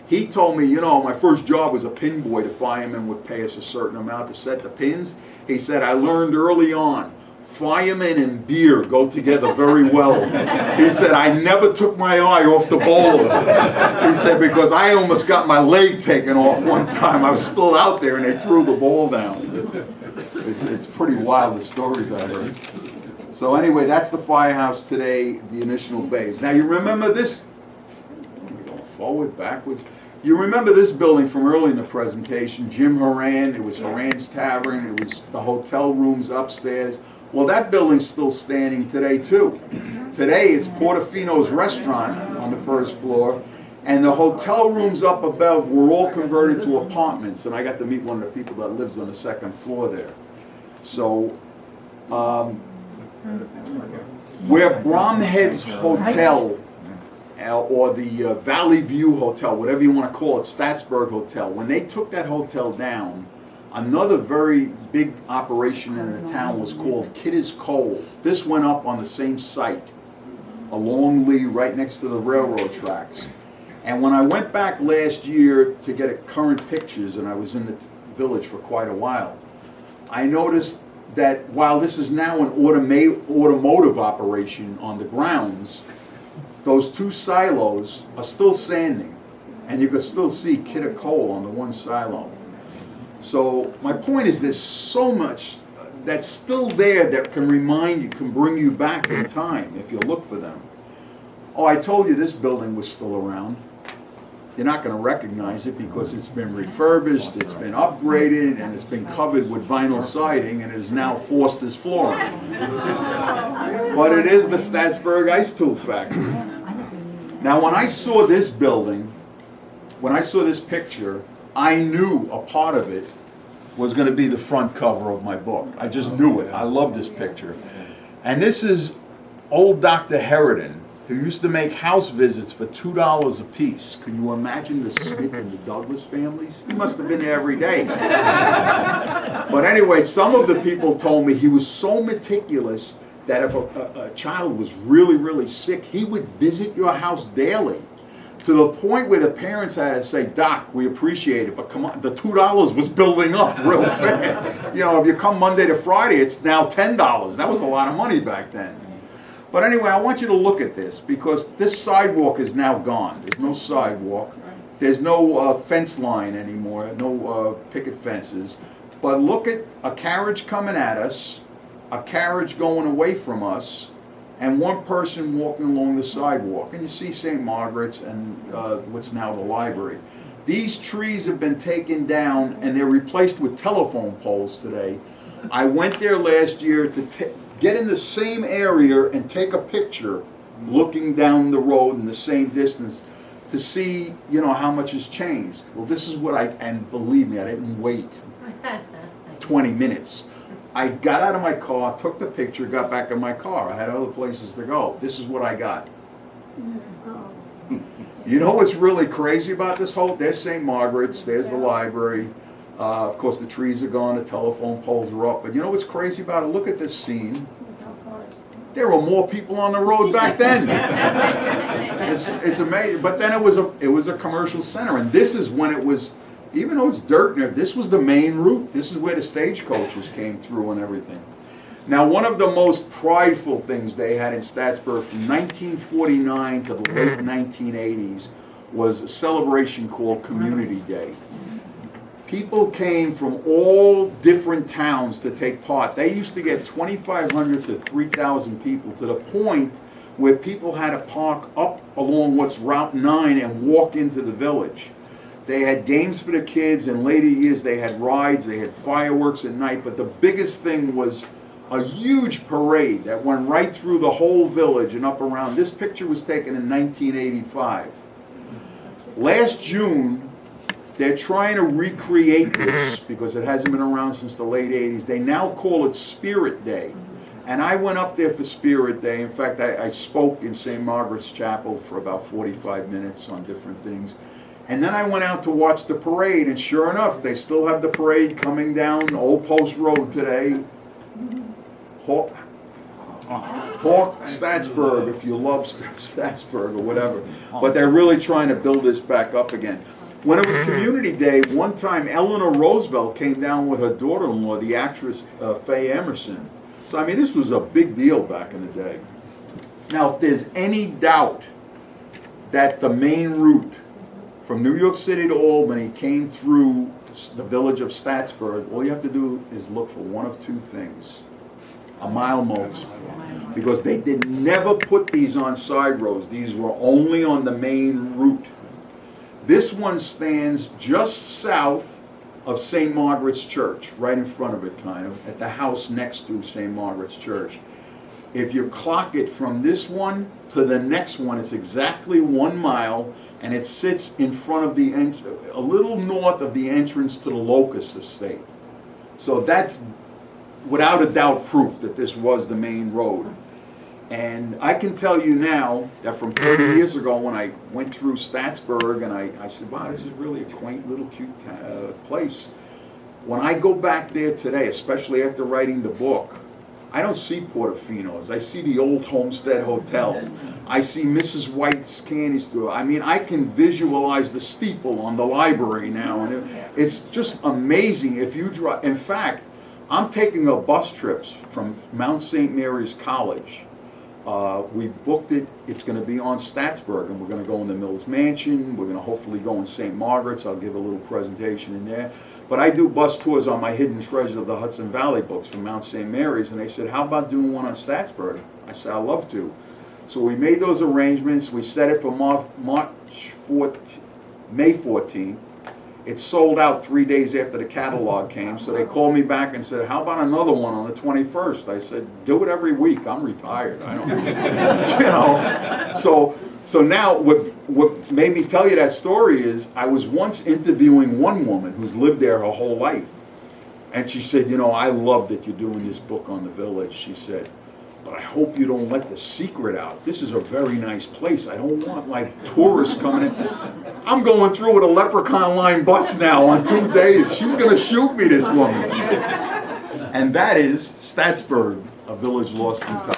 He told me, you know, my first job was a pin boy. The fireman would pay us a certain amount to set the pins. He said, I learned early on, firemen and beer go together very well. He said, I never took my eye off the bowler. He said, because I almost got my leg taken off one time. I was still out there and they threw the ball down. It's pretty wild, the stories I heard. So anyway, that's the firehouse today, the initial bays. Now you remember this, going forward, backwards. You remember this building from early in the presentation, Jim Horan, it was Horan's Tavern, it was the hotel rooms upstairs. Well, that building's still standing today too. Today it's Portofino's restaurant on the first floor, and the hotel rooms up above were all converted to apartments, and I got to meet one of the people that lives on the second floor there. So, where Bromhead's Hotel, or the Valley View Hotel, whatever you want to call it, Staatsburg Hotel, when they took that hotel down, another very big operation in the town was called Kidder's Coal. This went up on the same site, along Lee, right next to the railroad tracks. And when I went back last year to get current pictures, and I was in the village for quite a while, I noticed that while this is now an automotive operation on the grounds, those two silos are still standing, and you can still see Kidder Coal on the one silo. So my point is there's so much that's still there that can remind you, can bring you back in time if you look for them. Oh, I told you this building was still around. You're not going to recognize it because it's been refurbished, it's been upgraded, and it's been covered with vinyl siding, and is now Foster's flooring. But it is the Staatsburg Ice Tool Factory. Now, when I saw this building, when I saw this picture, I knew a part of it was going to be the front cover of my book. I just knew it. I love this picture. And this is old Dr. Heridan, who used to make house visits for $2 a piece. Can you imagine the Smith and the Douglas families? He must have been there every day. But anyway, some of the people told me he was so meticulous that if a child was really, really sick, he would visit your house daily. To the point where the parents had to say, Doc, we appreciate it, but come on, the $2 was building up real fast. You know, if you come Monday to Friday, it's now $10. That was a lot of money back then. But anyway, I want you to look at this, because this sidewalk is now gone. There's no sidewalk. There's no fence line anymore, no picket fences. But look at a carriage coming at us, a carriage going away from us, and one person walking along the sidewalk. And you see St. Margaret's and what's now the library. These trees have been taken down and they're replaced with telephone poles today. I went there last year to get in the same area and take a picture looking down the road in the same distance to see, you know, how much has changed. Well, this is what and believe me, I didn't wait 20 minutes. I got out of my car, took the picture, got back in my car. I had other places to go. This is what I got. You know what's really crazy about this whole, there's St. Margaret's, there's the library. Of course, the trees are gone, the telephone poles are up. But you know what's crazy about it? Look at this scene. There were more people on the road back then. It's amazing. But then it was a commercial center, and this is when it was, even though it's dirt in there, this was the main route. This is where the stagecoaches came through and everything. Now, one of the most prideful things they had in Staatsburg from 1949 to the late 1980s was a celebration called Community Day. People came from all different towns to take part. They used to get 2,500 to 3,000 people, to the point where people had to park up along what's Route 9 and walk into the village. They had games for the kids. In later years, they had rides, they had fireworks at night, but the biggest thing was a huge parade that went right through the whole village and up around. This picture was taken in 1985. Last June, they're trying to recreate this because it hasn't been around since the late 80s. They now call it Spirit Day. And I went up there for Spirit Day. In fact, I spoke in St. Margaret's Chapel for about 45 minutes on different things. And then I went out to watch the parade, and sure enough, they still have the parade coming down Old Post Road today. Talk Staatsburg if you love Staatsburg or whatever. But they're really trying to build this back up again. When it was Community Day, one time Eleanor Roosevelt came down with her daughter-in-law, the actress Faye Emerson. So, I mean, this was a big deal back in the day. Now, if there's any doubt that the main route from New York City to Albany came through the village of Staatsburg, all you have to do is look for one of two things. A mile mark, because they did never put these on side roads. These were only on the main route. This one stands just south of St. Margaret's Church, right in front of it, kind of, at the house next to St. Margaret's Church. If you clock it from this one to the next one, it's exactly 1 mile, and it sits in front of the a little north of the entrance to the Locust Estate. So that's without a doubt proof that this was the main road. And I can tell you now that from 30 years ago when I went through Staatsburg and I said, wow, this is really a quaint little cute place. When I go back there today, especially after writing the book, I don't see Portofino's. I see the old Homestead Hotel. I see Mrs. White's candy store. I mean, I can visualize the steeple on the library now. And it's just amazing if you drive. In fact, I'm taking a bus trips from Mount St. Mary's College. We booked it. It's going to be on Staatsburg, and we're going to go in the Mills Mansion. We're going to hopefully go in St. Margaret's. I'll give a little presentation in there. But I do bus tours on my Hidden Treasure of the Hudson Valley books from Mount St. Mary's, and they said, how about doing one on Staatsburg? I said, I'd love to. So we made those arrangements. We set it for May 14th. It sold out 3 days after the catalog came, so they called me back and said, how about another one on the 21st? I said, do it every week. I'm retired. I don't, you know. So now what made me tell you that story is I was once interviewing one woman who's lived there her whole life. And she said, you know, I love that you're doing this book on the village. She said, but I hope you don't let the secret out. This is a very nice place. I don't want like tourists coming in. I'm going through with a Leprechaun Line bus now on 2 days. She's going to shoot me, this woman. And that is Staatsburg, a village lost in time.